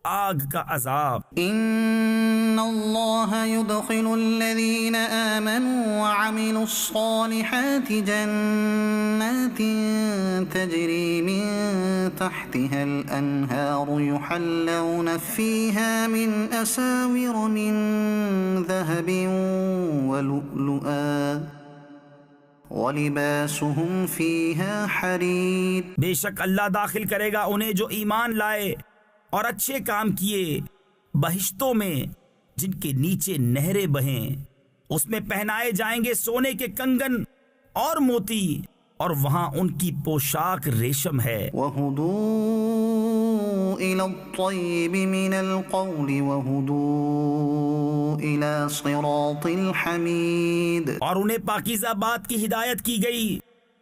آگ کا عذاب۔ إِنَّ اللَّهَ يُدْخِلُ الَّذِينَ آمَنُوا وَعَمِلُوا الصَّالِحَاتِ جَنَّاتٍ تَجْرِي مِن تَحْتِهَا الْأَنْهَارُ يُحَلَّوْنَ فِيهَا مِنْ أَسَاوِرَ مِن ذَهَبٍ وَلُؤْلُؤًا وَلِبَاسُهُمْ فِيهَا حَرِيرٌ۔ بے شک اللہ داخل کرے گا انہیں جو ایمان لائے اور اچھے کام کیے بہشتوں میں جن کے نیچے نہریں بہیں، اس میں پہنائے جائیں گے سونے کے کنگن اور موتی، اور وہاں ان کی پوشاک ریشم ہے۔ وَهُدُوا إِلَى الطَّيِّبِ مِنَ الْقَوْلِ وَهُدُوا إِلَى صِرَاطِ الْحَمِيدِ۔ اور انہیں پاکیزہ بات کی ہدایت کی گئی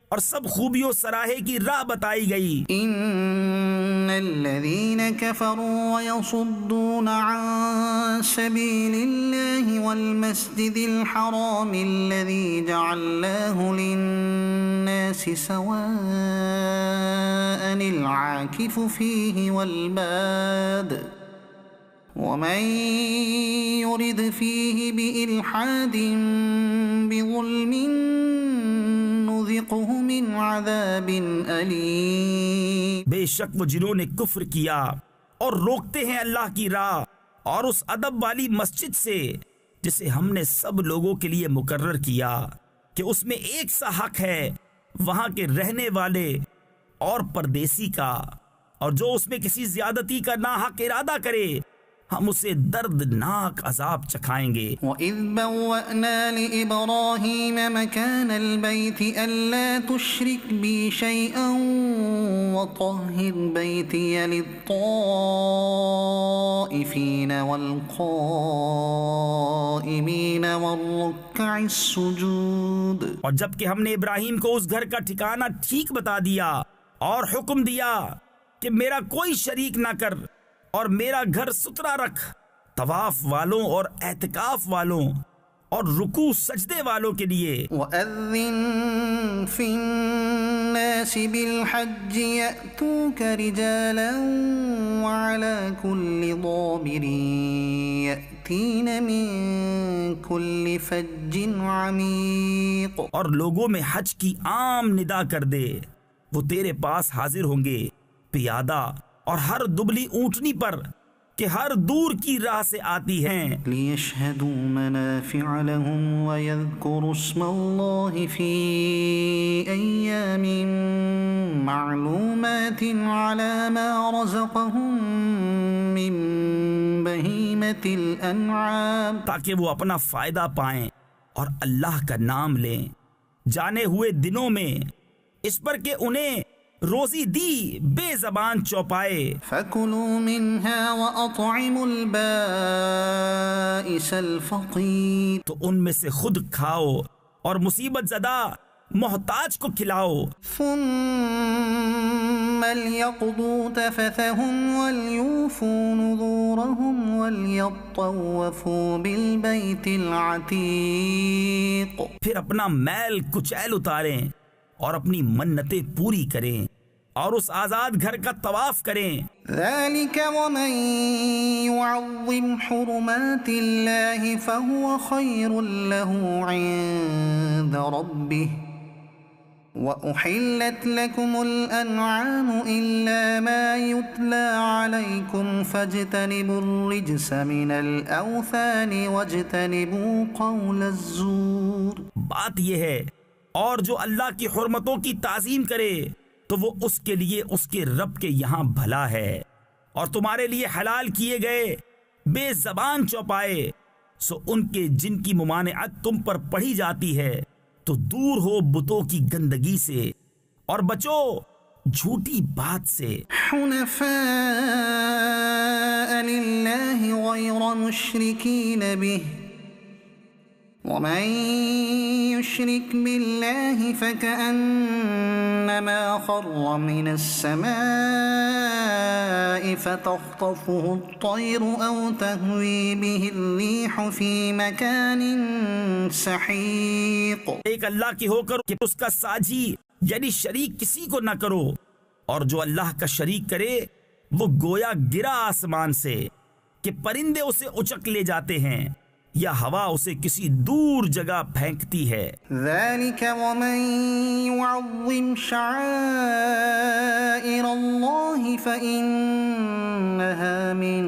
اور سب خوبیوں سراہے کی راہ بتائی گئی۔ إِنَّ الَّذِينَ كَفَرُوا وَيَصُدُّونَ عَن سَبِيلِ اللَّهِ وَالْمَسْجِدِ الْحَرَامِ الَّذِي جَعَلْنَاهُ لِلنَّاسِ سَوَاءً الْعَاكِفُ فِيهِ وَالْبَادِ ومن يرد فيه بإلحاد بظلم نذقه من عذاب أليم. بے شک وہ جنہوں نے کفر کیا اور روکتے ہیں اللہ کی راہ اور اس ادب والی مسجد سے جسے ہم نے سب لوگوں کے لیے مقرر کیا کہ اس میں ایک سا حق ہے وہاں کے رہنے والے اور پردیسی کا، اور جو اس میں کسی زیادتی کا ناحق ارادہ کرے ہم اسے دردناک عذاب چکھائیں گے. وَإِذْ بَوَّأْنَا لِإِبْرَاهِيمَ مَكَانَ الْبَيْتِ أَلَّا تُشْرِكْ بِي شَيْئًا وَطَهِّرْ بَيْتِيَ لِلطَّائِفِينَ وَالْقَائِمِينَ وَالرُّكَّعِ السُّجُودِ. اور جب کہ ہم نے ابراہیم کو اس گھر کا ٹھکانہ ٹھیک بتا دیا اور حکم دیا کہ میرا کوئی شریک نہ کر اور میرا گھر ستھرا رکھ، طواف والوں اور اعتکاف والوں اور رکوع سجدے والوں کے لیے. وَأَذِّن فِي النَّاسِ بِالْحَجِّ يَأْتُوكَ رِجَالًا وَعَلَى كُلِّ ضَامِرٍ يَأْتِينَ مِن كُلِّ فَجٍّ عَمِيقٍ. اور لوگوں میں حج کی عام ندا کر دے، وہ تیرے پاس حاضر ہوں گے پیادہ اور ہر دبلی اونٹنی پر کہ ہر دور کی راہ سے آتی ہیں. لِيَشْهَدُوا مَنَافِعَ لَهُمْ وَيَذْكُرُوا اسْمَ اللَّهِ فِي أَيَّامٍ مَّعْلُومَاتٍ عَلَى مَا رَزَقَهُم مِّن بَهِيمَةِ الْأَنْعَامِ. تاکہ وہ اپنا فائدہ پائیں اور اللہ کا نام لیں جانے ہوئے دنوں میں، اس پر کہ انہیں روزی دی بے زبان چوپائے. فَكُلُوا مِنْهَا وَأَطْعِمُوا الْبَائِسَ الْفَقِيرَ. تو ان میں سے خود کھاؤ اور مصیبت زدہ محتاج کو کھلاؤ. ثُمَّ لْيَقْضُوا تَفَثَهُمْ وَلْيُوفُوا نُذُورَهُمْ وَلْيَطَّوَّفُوا بِالْبَيْتِ الْعَتِيقِ. پھر اپنا میل کچیل اتاریں اور اپنی منتیں پوری کریں اور اس آزاد گھر کا طواف کریں. ذَلِكَ وَمَن يُعَظِّمْ حُرُمَاتِ اللَّهِ فَهُوَ خَيْرٌ لَّهُ عِندَ رَبِّهِ. وَأُحِلَّتْ لَكُمُ الْأَنْعَامُ إِلَّا مَا يُتْلَى عَلَيْكُمْ فَاجْتَنِبُوا الرِّجْسَ مِنَ الْأَوْثَانِ وَاجْتَنِبُوا قَوْلَ الزُّورِ. بات یہ ہے، اور جو اللہ کی حرمتوں کی تعظیم کرے تو وہ اس کے لیے اس کے رب کے یہاں بھلا ہے، اور تمہارے لیے حلال کیے گئے بے زبان چوپائے سو ان کے جن کی ممانعت تم پر پڑھی جاتی ہے تو دور ہو بتوں کی گندگی سے اور بچو جھوٹی بات سے. حنفاء للہ غیر مشرکین بہ ومن يشرك بالله فكأنما خر من السماء فتخطفه الطير أو تهوي به الريح في مكان سحيق. ایک اللہ کی ہو کر کہ اس کا ساجی یعنی شریک کسی کو نہ کرو، اور جو اللہ کا شریک کرے وہ گویا گرا آسمان سے کہ پرندے اسے اچک لے جاتے ہیں یا ہوا اسے کسی دور جگہ پھینکتی ہے. ذَلِكَ وَمَن يُعَظِّمْ شَعَائِرَ اللَّهِ فَإِنَّهَا مِن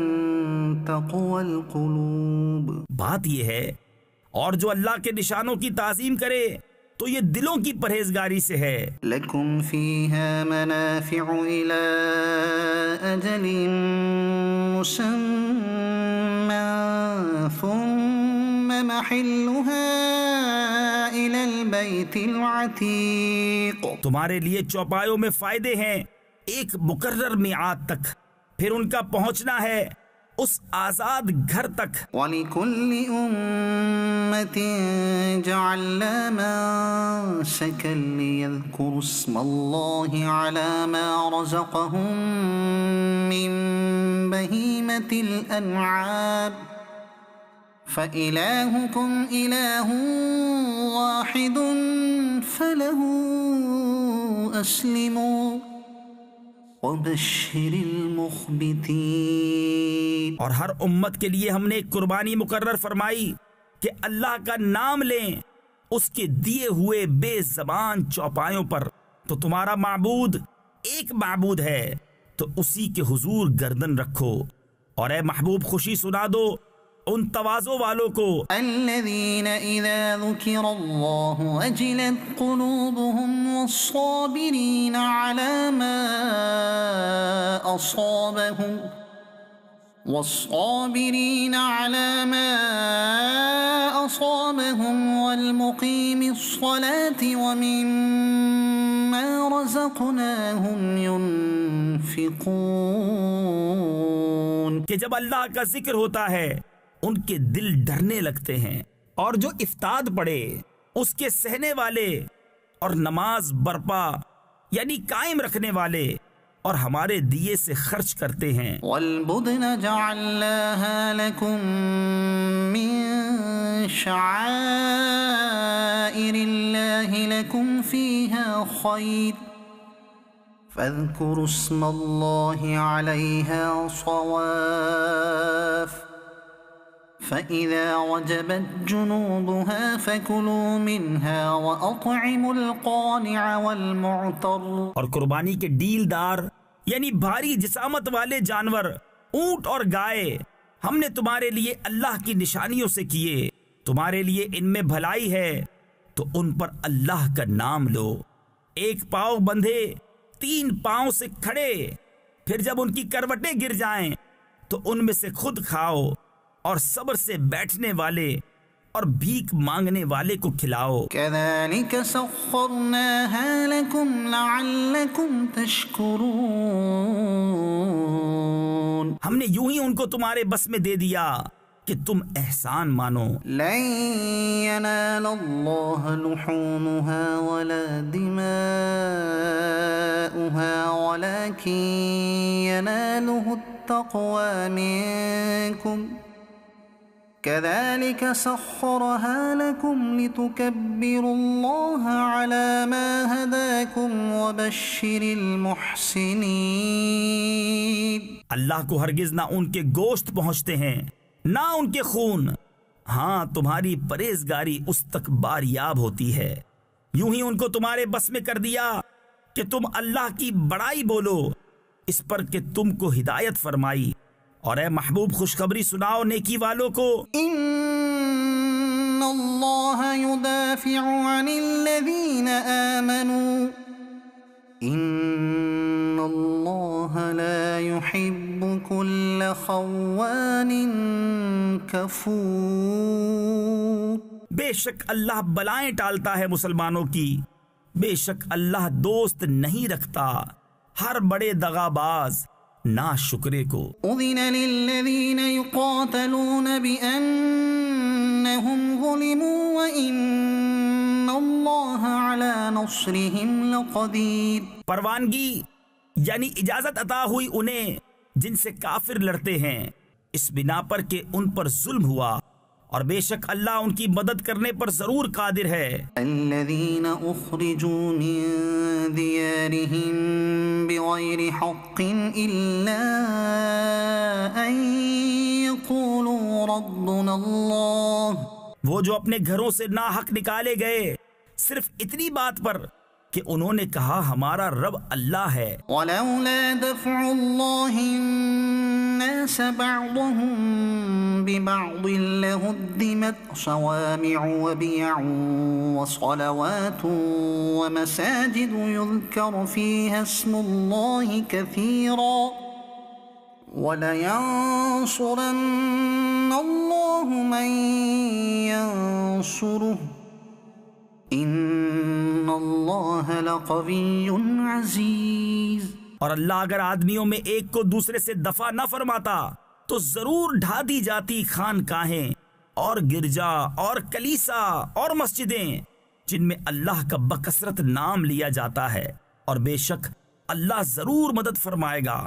تَقْوَى الْقُلُوبِ. بات یہ ہے، اور جو اللہ کے نشانوں کی تعظیم کرے تو یہ دلوں کی پرہیزگاری سے ہے. لَكُمْ فِيهَا مَنَافِعُ إِلَىٰ أَجَلٍ مُّسَمًّى ثُمَّ مَحِلُّهَا إِلَى الْبَيْتِ الْعَتِيقِ. تمہارے لیے چوپایوں میں فائدے ہیں ایک مقرر میعاد تک، پھر ان کا پہنچنا ہے اس آزاد گھر تک. وَلِكُلِّ أُمَّةٍ جَعَلْنَا مَنسَكًا لِيَذْكُرُوا اسْمَ اللَّهِ عَلَى مَا رَزَقَهُم مِّن بَهِيمَةِ الْأَنْعَامِ فَإِلَٰهُكُمْ إِلَٰهٌ وَاحِدٌ فَلَهُ أَسْلِمُوا وبشر المخبتين. اور ہر امت کے لیے ہم نے ایک قربانی مقرر فرمائی کہ اللہ کا نام لیں اس کے دیے ہوئے بے زبان چوپایوں پر. تو تمہارا معبود ایک معبود ہے تو اسی کے حضور گردن رکھو. اور اے محبوب خوشی سنا دو ان تواضع والوں کو الذين إذا ذكر الله وجلت قلوبهم والصابرين على ما أصابهم والمقيم الصلاة ومما رزقناهم ينفقون. کہ جب اللہ کا ذکر ہوتا ہے ان کے دل ڈرنے لگتے ہیں. اور جو افتاد پڑے اس کے سہنے والے اور نماز برپا یعنی قائم رکھنے والے اور ہمارے دیے سے خرچ کرتے ہیں. والبدن جعلناها لكم من شعائر الله لكم فيها خير فاذكروا اسم الله عليها صواف فإذا وجبت جنوبها فكلوا منها وأطعموا القانع والمعتر. اور قربانی کے ڈیل دار یعنی بھاری جسامت والے جانور اونٹ اور گائے ہم نے تمہارے لیے اللہ کی نشانیوں سے کیے. تمہارے لیے ان میں بھلائی ہے تو ان پر اللہ کا نام لو. ایک پاؤں بندھے 3 پاؤں سے کھڑے، پھر جب ان کی کروٹیں گر جائیں تو ان میں سے خود کھاؤ اور صبر سے بیٹھنے والے اور بھیک مانگنے والے کو کھلاؤ. كذلك سخرناها لكم لعلكم تشكرون. ہم نے یوں ہی ان کو تمہارے بس میں دے دیا کہ تم احسان مانو. لن ينال الله لحومها ولا دماؤها ولكن يناله التقوى منكم كذلك سخرها لكم لتكبروا الله على ما هداكم وبشر المحسنين. اللہ کو ہرگز نہ ان کے گوشت پہنچتے ہیں نہ ان کے خون، ہاں تمہاری پرہیزگاری اس تک باریاب ہوتی ہے. یوں ہی ان کو تمہارے بس میں کر دیا کہ تم اللہ کی بڑائی بولو اس پر کہ تم کو ہدایت فرمائی. اور اے محبوب خوشخبری سناؤ نیکی والوں کو ان اللہ يدافع عن الذین آمنوا ان اللہ لا يحب كل خوان کفور. بے شک اللہ بلائیں ٹالتا ہے مسلمانوں کی، بے شک اللہ دوست نہیں رکھتا ہر بڑے دغاباز نا شکرے کو. اذن للذین یقاتلون بأنہم ظلموا وإن اللہ علی نصرہم لقدیر. پروانگی یعنی اجازت عطا ہوئی انہیں جن سے کافر لڑتے ہیں اس بنا پر کہ ان پر ظلم ہوا، اور بے شک اللہ ان کی مدد کرنے پر ضرور قادر ہے. الذين اخرجوا من ديارهم بغير حق الا ان يقولوا ربنا الله. وہ جو اپنے گھروں سے ناحق نکالے گئے صرف اتنی بات پر کہ انہوں نے کہا ہمارا رب اللہ ہے. ولولا دفع الله الناس بعضهم ببعض لهدمت صوامع وبيع وصلوات ومساجد يذكر فيها اسم الله كثيرا ولينصرن الله من ينصره ان اللہ لقوی عزیز. اور اللہ اگر آدمیوں میں ایک کو دوسرے سے دفع نہ فرماتا تو ضرور ڈھا دی جاتی خانقاہیں اور گرجا اور کلیسا اور مسجدیں جن میں اللہ کا بکثرت نام لیا جاتا ہے. اور بے شک اللہ ضرور مدد فرمائے گا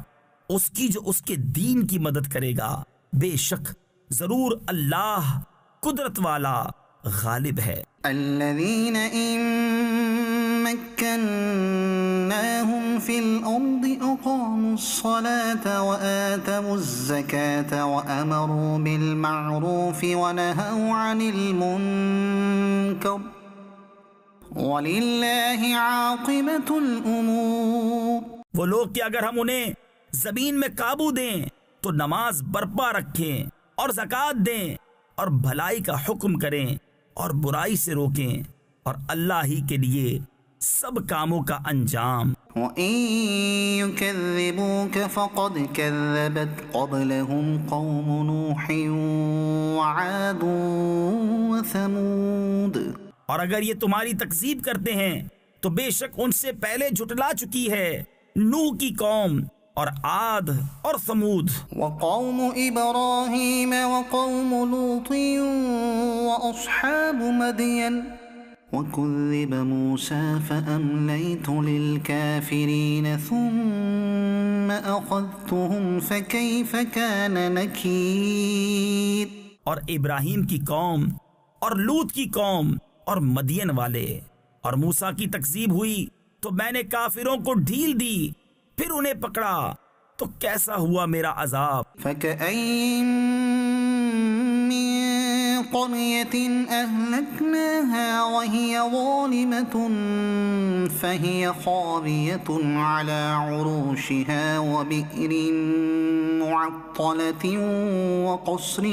اس کی جو اس کے دین کی مدد کرے گا. بے شک ضرور اللہ قدرت والا غالب ہے. الذين إن مكناهم في الأرض أقاموا الصلاة وآتوا الزكاة وأمروا بالمعروف ونهوا عن المنكر وَلِلَّهِ عَاقِبَةُ الْأُمُورِ۔ وہ لوگ کہ اگر ہم انہیں زمین میں قابو دیں تو نماز برپا رکھیں اور زکوٰۃ دیں اور بھلائی کا حکم کریں اور برائی سے روکیں، اور اللہ ہی کے لیے سب کاموں کا انجام۔ وَإِن يُكَذِّبُوكَ فَقَدْ كَذَّبَتْ قَبْلَهُمْ قَوْمُ نُوحٍ وَعَادٌ وَثَمُودُ۔ اور اگر یہ تمہاری تکذیب کرتے ہیں تو بے شک ان سے پہلے جھٹلا چکی ہے نوح کی قوم اور عاد اور ثمود۔ وقوم إبراهيم وقوم لوط وأصحاب مدين وكذب موسى فأمليت للكافرين ثم أخذتهم فكيف كان نكير۔ اور ابراہیم کی قوم اور لوط کی قوم اور مدین والے اور موسیٰ کی تکذیب ہوئی تو میں نے کافروں کو ڈھیل دی، پھر انہیں پکڑا تو کیسا ہوا میرا عذاب۔ فَكَأَيِّن مِّن قَرْيَةٍ أَهْلَكْنَاهَا وَهِيَ ظَالِمَةٌ فَهِيَ خَاوِيَةٌ عَلَى عُرُوشِهَا وَبِئْرٍ مُّعَطَّلَةٍ وَقَصْرٍ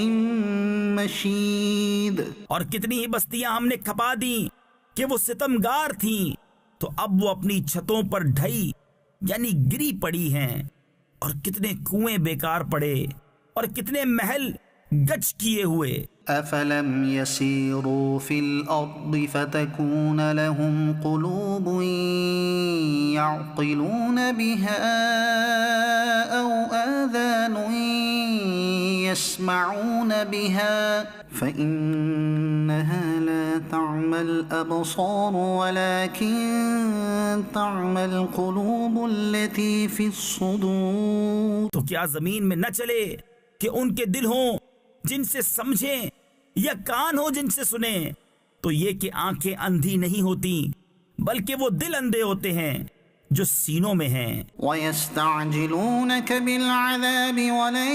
مَّشِيدٍ۔ اور کتنی ہی بستیاں ہم نے کھپا دیں کہ وہ ستمگار تھیں تو اب وہ اپنی چھتوں پر ڈھئی یعنی گری پڑی ہیں، اور کتنے کنویں بیکار پڑے اور کتنے محل گچ کیے ہوئے۔ أَفَلَمْ يَسِيرُوا فِي الْأَرْضِ فَتَكُونَ لَهُمْ قُلُوبٌ يَعْقِلُونَ بِهَا أَوْ آذَانٌ يَسْمَعُونَ بِهَا فَإِنَّهَا لَا تَعْمَى الْأَبْصَارُ وَلَكِن تَعْمَى الْقُلُوبُ الَّتِي فِي الصُّدُورِ۔ تو کیا زمین میں نہ چلے کہ ان کے دل ہوں جن سے سمجھیں یا کان ہو جن سے سنیں؟ تو یہ کہ آنکھیں اندھی نہیں ہوتی بلکہ وہ دل اندھے ہوتے ہیں جو سینوں میں ہیں۔ وَيَسْتَعْجِلُونَكَ بِالْعَذَابِ وَلَن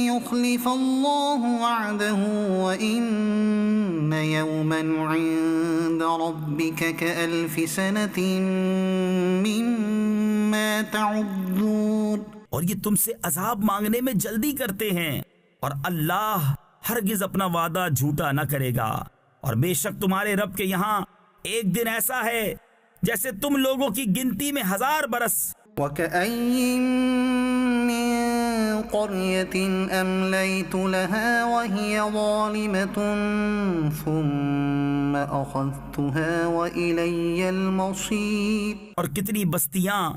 يُخْلِفَ اللَّهُ وَعْدَهُ وَإِنَّ يَوْمًا عِندَ رَبِّكَ كَأَلْفِ سَنَةٍ مِّمَّا تَعُدُّونَ۔ اور یہ تم سے عذاب مانگنے میں جلدی کرتے ہیں، اور اللہ ہرگز اپنا وعدہ جھوٹا نہ کرے گا، اور بے شک تمہارے رب کے یہاں ایک دن ایسا ہے جیسے تم لوگوں کی گنتی میں 1000 برس۔ وَكَأَيِّن مِّن قَرْيَةٍ أَمْلَيْتُ لَهَا وَهِيَ ظَالِمَةٌ ثُمَّ أَخَذْتُهَا وَإِلَيَّ الْمَصِيرُ۔ اور کتنی بستیاں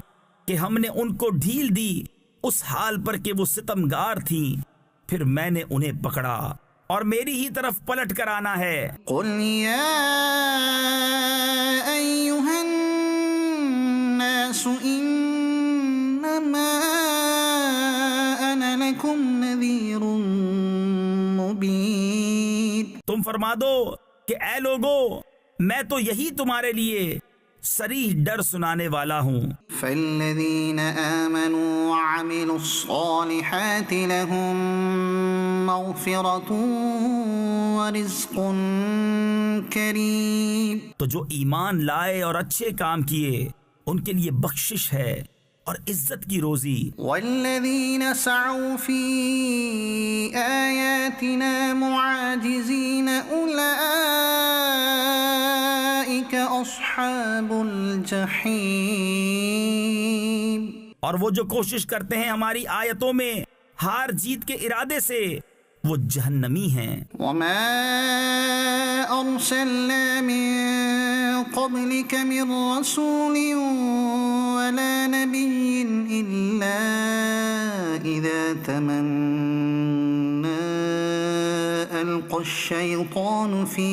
کہ ہم نے ان کو ڈھیل دی اس حال پر کہ وہ ستمگار تھیں، پھر میں نے انہیں پکڑا اور میری ہی طرف پلٹ کر آنا ہے۔ قُلْ يَا أَيُّهَا النَّاسُ إِنَّمَا أَنَا لَكُمْ نَذِيرٌ مُبِينٌ۔ تم فرما دو کہ اے لوگو، میں تو یہی تمہارے لیے صریح ڈر سنانے والا ہوں۔ فَالَّذِينَ آمَنُوا وَعَمِلُوا الصَّالِحَاتِ لَهُم مَّغْفِرَةٌ وَرِزْقٌ كَرِيمٌ۔ تو جو ایمان لائے اور اچھے کام کیے ان کے لیے بخشش ہے اور عزت کی روزی۔ وَالَّذِينَ سَعَوْا فِي آيَاتِنَا مُعَاجِزِينَ أُولَئِكَ أَصْحَابُ الْجَحِيمِ۔ اور وہ جو کوشش کرتے ہیں ہماری آیتوں میں ہار جیت کے ارادے سے، وہ جہنمی ہیں۔ وَمَا أَرْسَلْنَا مِن قَبْلِكَ مِن رَّسُولٍ وَلَا نَبِيٍّ إِلَّا إِذَا تَمَنَّىٰ أَلْقَى الشَّيْطَانُ فِي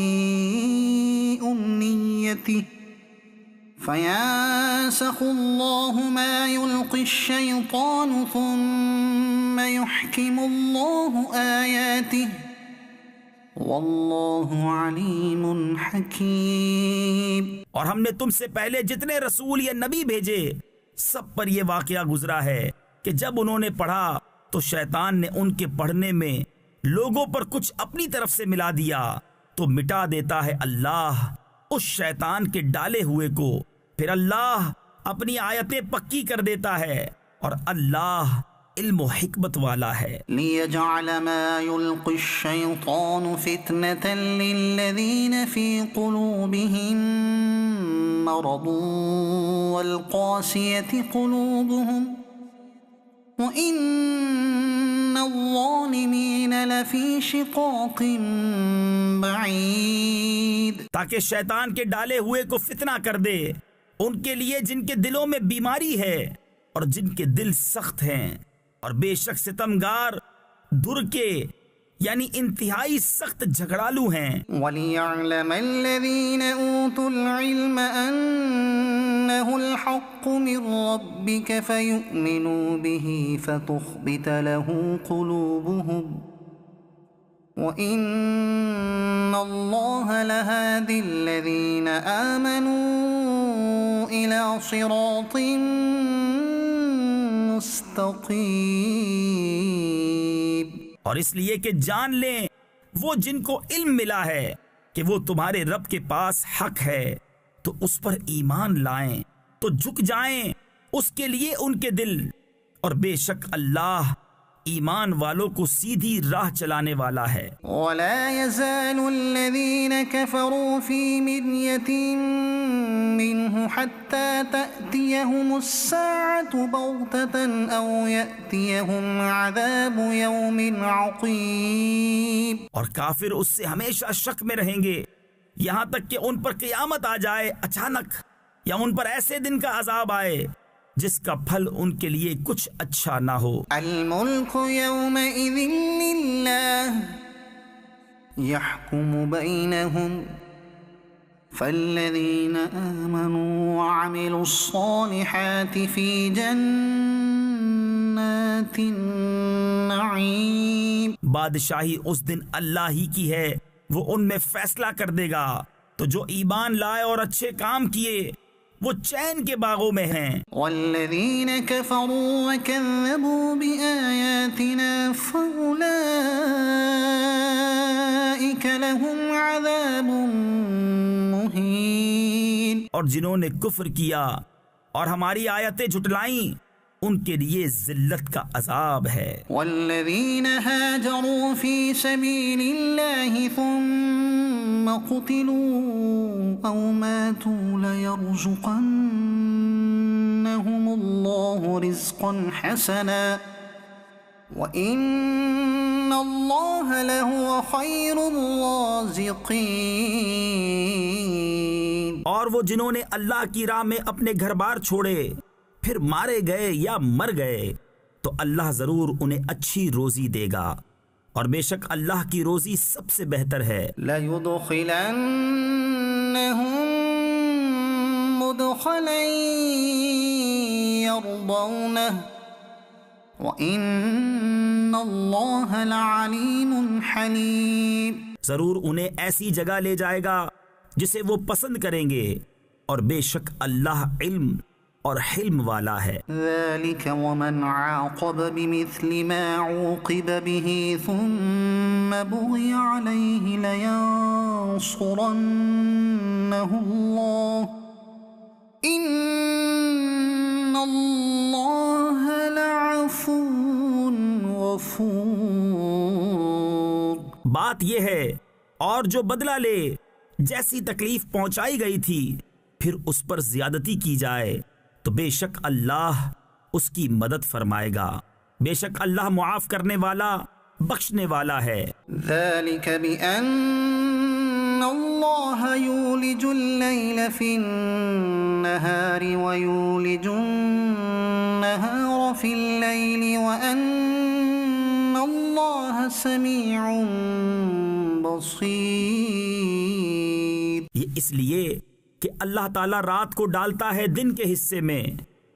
أُمْنِيَّتِهِ فَيَنسَخُ اللَّهُ مَا يُلْقِي الشَّيْطَانُ ثُمَّ يُحْكِمُ اللَّهُ آيَاتِهِ وَاللَّهُ عَلِيمٌ حَكِيمٌ۔ اور ہم نے تم سے پہلے جتنے رسول یا نبی بھیجے سب پر یہ واقعہ گزرا ہے کہ جب انہوں نے پڑھا تو شیطان نے ان کے پڑھنے میں لوگوں پر کچھ اپنی طرف سے ملا دیا تو مٹا دیتا ہے اللہ اس شیطان کے ڈالے ہوئے کو، پھر اللہ اپنی آیتیں پکی کر دیتا ہے اور اللہ علم و حکمت والا ہے۔ ليجعل ما يلقي الشيطان فتنة للذين في قلوبهم مرض والقاسية قلوبهم وإن الظالمين لفي شقاق بعيد، تاکہ شیطان کے ڈالے ہوئے کو فتنہ کر دے ان کے لیے جن کے دلوں میں بیماری ہے اور جن کے دل سخت ہیں، اور بے شک ستمگار دور کے یعنی انتہائی سخت جھگڑالو ہیں۔ وَلِيَعْلَمَ الَّذِينَ أُوتُوا الْعِلْمَ أَنَّهُ الْحَقُّ مِنْ رَبِّكَ فَيُؤْمِنُوا بِهِ فَتُخْبِتَ لَهُ قُلُوبُهُمْ وَإِنَّ اللَّهَ لَهَادِي الَّذِينَ آمَنُوا إِلَى صِرَاطٍ مستقیم، اور اس لیے کہ جان لیں وہ جن کو علم ملا ہے کہ وہ تمہارے رب کے پاس حق ہے تو اس پر ایمان لائیں، تو جھک جائیں اس کے لیے ان کے دل، اور بے شک اللہ ایمان والوں کو سیدھی راہ چلانے والا ہے۔ وَلَا يَزَالُ الَّذِينَ كَفَرُوا فِي مِرْيَةٍ مِّنْهُ حَتَّى تَأْتِيَهُمُ السَّاعَةُ بَغْتَةً أَوْ يَأْتِيَهُمْ عَذَابُ يَوْمٍ عَقِيمٍ، اور کافر اس سے ہمیشہ شک میں رہیں گے یہاں تک کہ ان پر قیامت آ جائے اچانک، یا ان پر ایسے دن کا عذاب آئے جس کا پھل ان کے لیے کچھ اچھا نہ ہو۔ الملک یومئذ للہ یحکم بینہم فالذین آمنوا وعملوا الصالحات فی جنات النعیم، بادشاہی اس دن اللہ ہی کی ہے، وہ ان میں فیصلہ کر دے گا، تو جو ایمان لائے اور اچھے کام کیے وہ چین کے باغوں میں ہیں۔ والذین کفروا وکذبوا بآیاتنا فأولئک لهم عذاب مہین، اور جنہوں نے کفر کیا اور ہماری آیتیں جھٹلائیں ان کے لیے ذلت کا عذاب ہے۔ والذین ہاجروا فی سبیل اللہ ثم قتلوا او ماتوا لیرزقنہم اللہ رزقا حسنا وَإِنَّ اللَّهَ لَهُوَ خَيْرُ الرَّازِقِينَ، اور وہ جنہوں نے اللہ کی راہ میں اپنے گھر بار چھوڑے پھر مارے گئے یا مر گئے تو اللہ ضرور انہیں اچھی روزی دے گا، اور بے شک اللہ کی روزی سب سے بہتر ہے۔ لَيُدْخِلَنَّهُم مُّدْخَلًا يَرْضَوْنَهُ وَإِنَّ اللَّهَ لَعَلِيمٌ حَلِيمٌ، ضرور انہیں ایسی جگہ لے جائے گا جسے وہ پسند کریں گے، اور بے شک اللہ علم اور حلم والا ہے۔ ذَلِكَ وَمَنْ عَاقَبَ بِمِثْلِ مَا عُوقِبَ بِهِ ثُمَّ بُغِيَ عَلَيْهِ لَيَنصُرَنَّهُ اللَّهُ إِنَّ اللَّهَ لَعَفُوٌّ غَفُورٌ۔ بات یہ ہے، اور جو بدلہ لے جیسی تکلیف پہنچائی گئی تھی پھر اس پر زیادتی کی جائے تو بے شک اللہ اس کی مدد فرمائے گا، بے شک اللہ معاف کرنے والا بخشنے والا ہے۔ ذَلِكَ بِأَنَّ اللَّهَ يُولِجُ اللَّيْلَ فِي النَّهَارِ وَيُولِجُ النَّهَارَ فِي اللَّيْلِ وَأَنَّ اللَّهَ سَمِيعٌ بَصِيرٌ، یہ اس لیے کہ اللہ تعالیٰ رات کو ڈالتا ہے دن کے حصے میں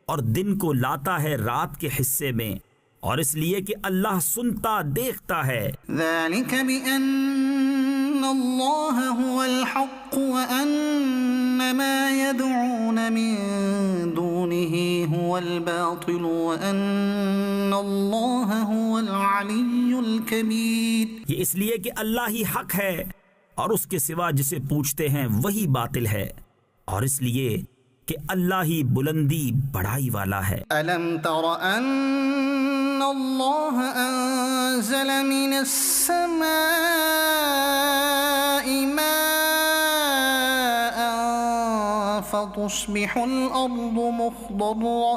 اور دن کو لاتا ہے رات کے حصے میں، اور اس لیے کہ اللہ سنتا دیکھتا ہے۔ ذَلِكَ بِأَنَّ اللَّهَ هُوَ الْحَقُّ وَأَنَّ ما يدعون من دونه هو الباطل وأن الله هو العلي الكبير. یہ اس لیے کہ اللہ ہی حق ہے اور اس کے سوا جسے پوچھتے ہیں وہی باطل ہے، اور اس لیے کہ اللہ ہی بلندی بڑائی والا ہے. ألم تر أن الله أنزل من السماء ماء فتصبح الأرض مخضرة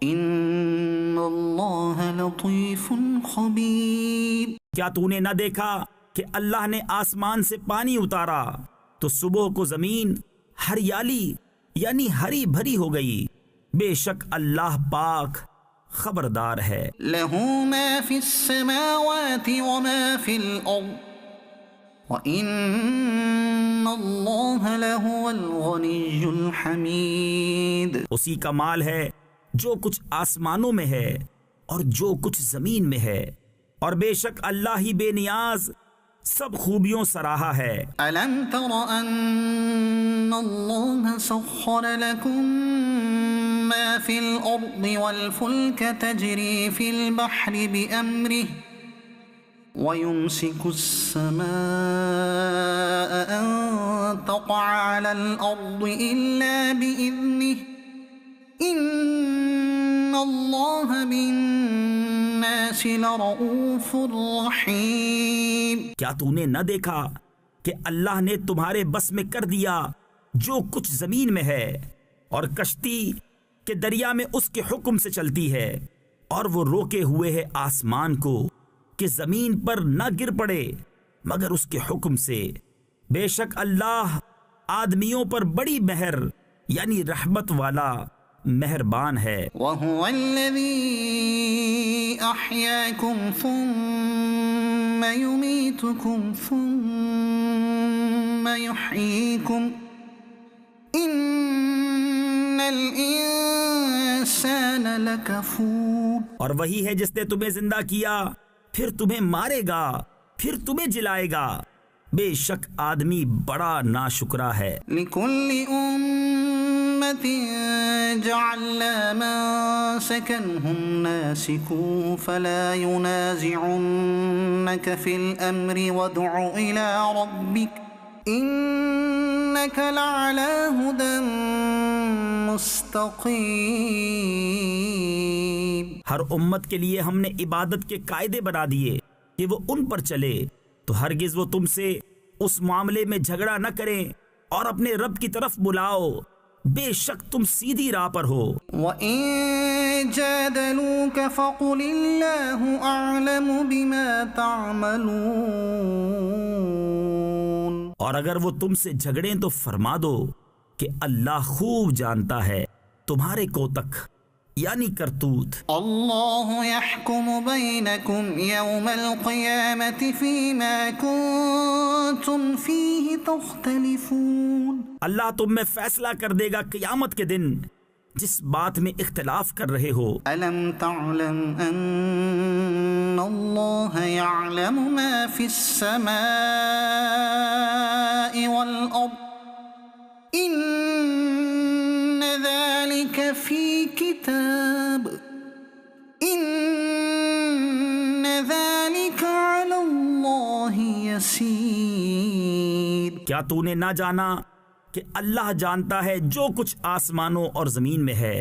إن الله لطيف خبير. کیا تو نے نہ دیکھا کہ اللہ نے آسمان سے پانی اتارا تو صبح کو زمین ہریالی یعنی ہری بھری ہو گئی؟ بے شک اللہ پاک خبردار ہے. له ما في السماوات وما في الأرض وإن الله لهو الغني الحميد. اسی کا مال ہے جو کچھ آسمانوں میں ہے اور جو کچھ زمین میں ہے، اور بے شک اللہ ہی بے نیاز سب خوبیوں سراہا ہے. ألم تر أن الله سخر لكم ما في الأرض والفلك تجري في البحر بأمره ويمسك السماء أن تقع على الأرض إلا بإذنه إن الله بالناس لرؤوف رحيم. کیا تو نے نہ دیکھا کہ اللہ نے تمہارے بس میں کر دیا جو کچھ زمین میں ہے، اور کشتی کہ دریا میں اس کے حکم سے چلتی ہے، اور وہ روکے ہوئے ہے آسمان کو کہ زمین پر نہ گر پڑے مگر اس کے حکم سے. بے شک اللہ آدمیوں پر بڑی مہر یعنی رحمت والا مہربان ہے. وهو الذي أحياكم ثم يميتكم ثم يحييكم إن الإنسان لكفور. اور وہی ہے جس نے تمہیں زندہ کیا پھر تمہیں مارے گا پھر تمہیں جلائے گا، بے شک آدمی بڑا ناشکرا ہے. لكل أمة جعلنا منسكا هم ناسكوه فلا ينازعنك في الأمر وادع إلى ربك إنك لعلى هدى مستقيم. ہر امت کے لیے ہم نے عبادت کے قاعدے بنا دیے کہ وہ ان پر چلے، تو ہرگز وہ تم سے اس معاملے میں جھگڑا نہ کریں، اور اپنے رب کی طرف بلاؤ، بے شک تم سیدھی راہ پر ہو. وَإِن جَادَلُوكَ فَقُلِ اللَّهُ أَعْلَمُ بِمَا تَعْمَلُونَ. اور اگر وہ تم سے جھگڑیں تو فرما دو کہ اللہ خوب جانتا ہے تمہارے کوتک یعنی کرتوت. اللہ يحكم بينكم يوم القيامة فيما كنتم فيه تختلفون. اللہ تم میں فیصلہ کر دے گا قیامت کے دن جس بات میں اختلاف کر رہے ہو. ألم تعلم أن الله يعلم ما في السماء والأرض إن ذلك في كتاب إن ذلك على الله يسير. کیا تو نے نہ جانا کہ اللہ جانتا ہے جو کچھ آسمانوں اور زمین میں ہے؟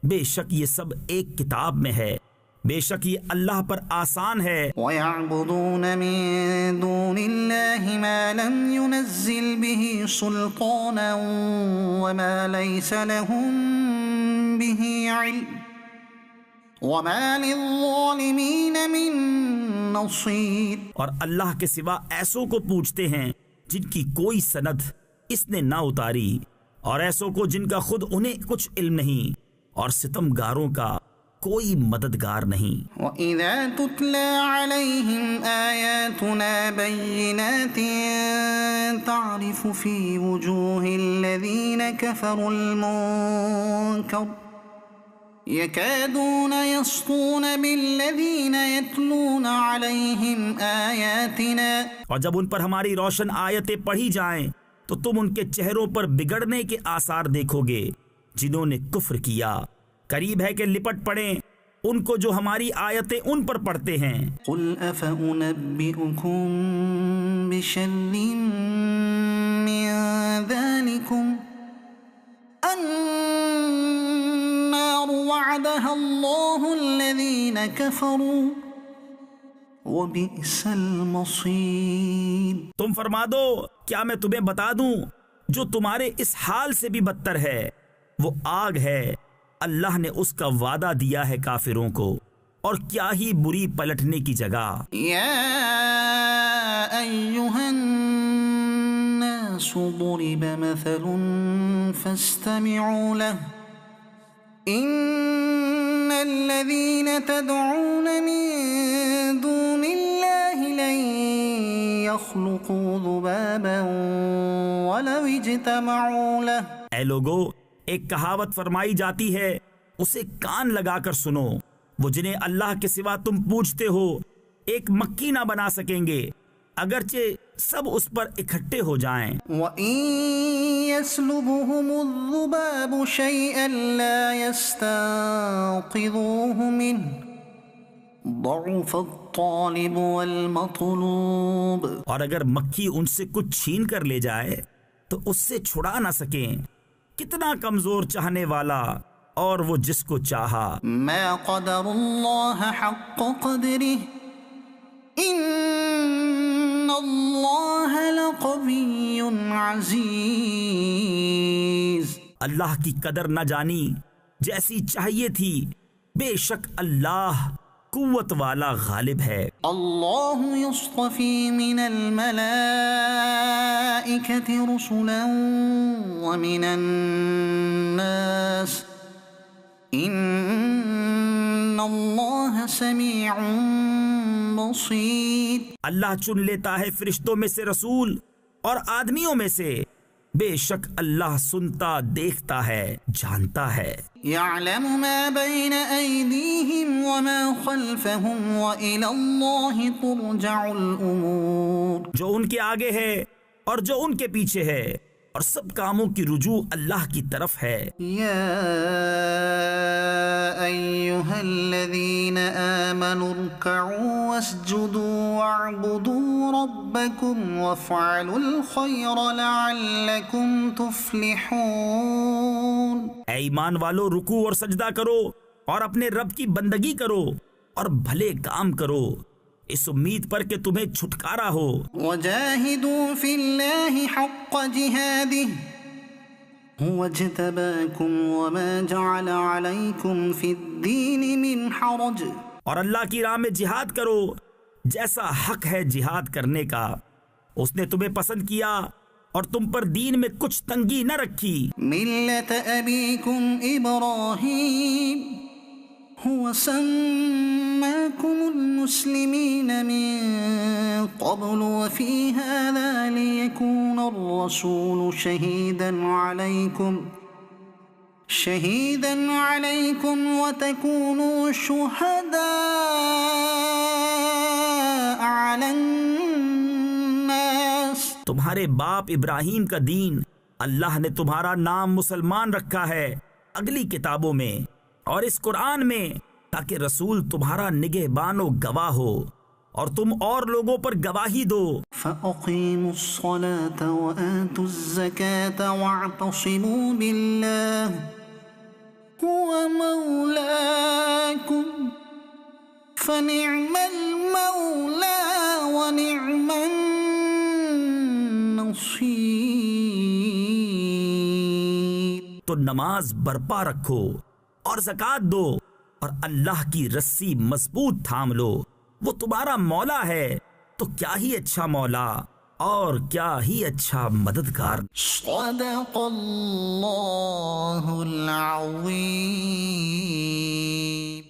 بے شک یہ سب ایک کتاب میں ہے، بے شک یہ اللہ پر آسان ہے. وَيَعْبُدُونَ مِن دُونِ اللَّهِ مَا لَمْ يُنَزِّلْ بِهِ سُلْطَانًا وَمَا لَيْسَ لَهُم بِهِ عِلْمٌ وَمَا لِلظَّالِمِينَ مِن نَصِيرٍ. اور اللہ کے سوا ایسوں کو پوچھتے ہیں جن کی کوئی سند اس نے نہ اتاری، اور ایسوں کو جن کا خود انہیں کچھ علم نہیں، اور ستمگاروں کا کوئی مددگار نہیں. وَإِذَا تُتْلَى عَلَيْهِمْ آيَاتُنَا بَيِّنَاتٍ تَعْرِفُ فِي وُجُوهِ الَّذِينَ كَفَرُوا الْمُنكَرَ يَكَادُونَ يَسْطُونَ بِالَّذِينَ يَتْلُونَ عَلَيْهِمْ آيَاتِنَا. اور جب ان پر ہماری روشن آیتیں پڑھی جائیں تو تم ان کے چہروں پر بگڑنے کے آثار دیکھو گے جنہوں نے کفر کیا۔ قریب ہے کہ لپٹ پڑیں ان کو جو ہماری آیتیں ان پر پڑھتے ہیں۔ قل أفأنبئكم بشر من ذلكم النار وعدها الله الذين كفروا وبئس المصير۔ تم فرما دو کیا میں تمہیں بتا دوں جو تمہارے اس حال سے بھی بدتر ہے، وہ آگ ہے، اللہ نے اس کا وعدہ دیا ہے کافروں کو، اور کیا ہی بری پلٹنے کی جگہ۔ يا أيها الناس ضرب مثل فاستمعوا له إن الذين تدعون من دون الله لن يخلقوا ذبابا ولو اجتمعوا له۔ اے لوگو، ایک کہاوت فرمائی جاتی ہے، اسے کان لگا کر سنو، وہ جنہیں اللہ کے سوا تم پوجتے ہو ایک مکھی نہ بنا سکیں گے اگرچہ سب اس پر اکٹھے ہو جائیں۔ وَإِن يَسْلُبْهُمُ الذُّبَابُ شَيْئًا لَا يَسْتَنقِذُوهُ مِنْهُ ضَعُفَ الطَّالِبُ وَالْمَطْلُوبُ۔ اور اگر مکھی ان سے کچھ چھین کر لے جائے تو اس سے چھڑا نہ سکیں، کتنا کمزور چاہنے والا اور وہ جس کو چاہا۔ ما قدر اللہ حق قدرہ ان اللہ لقوی عزیز۔ اللہ کی قدر نہ جانی جیسی چاہیے تھی، بے شک اللہ قوت والا غالب ہے۔ اللہ یصطفی من الملائکۃ رسلا ومن الناس ان اللہ سمیع بصیر۔ اللہ چن لیتا ہے فرشتوں میں سے رسول اور آدمیوں میں سے، بے شک اللہ سنتا، دیکھتا ہے، جانتا ہے۔ یعلم ما بین ایدیہم وما خلفہم وإلی اللہ ترجع الامور۔ جو ان کے آگے ہے اور جو ان کے پیچھے ہے، اور سب کاموں کی رجوع اللہ کی طرف ہے۔ یا ایہا الذین آمنوا ارکعوا واسجدوا واعبدوا ربکم وافعلوا الخیر لعلکم تفلحون۔ اے ایمان والو، رکوع اور سجدہ کرو اور اپنے رب کی بندگی کرو اور بھلے کام کرو، اس امید پر کہ تمہیں چھٹکارا ہو۔ وجاہدوا فی اللہ حق جہادہ هو اجتباکم وما جعل علیکم فی الدین من حرج۔ اور اللہ کی راہ میں جہاد کرو جیسا حق ہے جہاد کرنے کا، اس نے تمہیں پسند کیا اور تم پر دین میں کچھ تنگی نہ رکھی۔ ملت ابیکم ابراہیم هو سماكم المسلمين من قبل وفي هذا ليكون الرسول شهيدا عليكم وتكونوا شهداء على الناس۔ تمہارے باپ ابراہیم کا دین اللہ نے تمہارا نام مسلمان رکھا ہے اگلی کتابوں میں اور اس قرآن میں، تاکہ رسول تمہارا نگہبان و گواہ ہو اور تم اور لوگوں پر گواہی دو۔ فَأَقِيمُوا الصَّلَاةَ وَآتُوا الزَّكَاةَ وَاعْتَصِمُوا بِاللَّهِ هُوَ مَوْلَاكُمْ فَنِعْمَ الْمَوْلَى وَنِعْمَ النَّصِيرُ۔ تو نماز برپا رکھو اور زکوٰۃ دو اور اللہ کی رسی مضبوط تھام لو، وہ تمہارا مولا ہے، تو کیا ہی اچھا مولا اور کیا ہی اچھا مددگار۔ صدق اللہ العظیم۔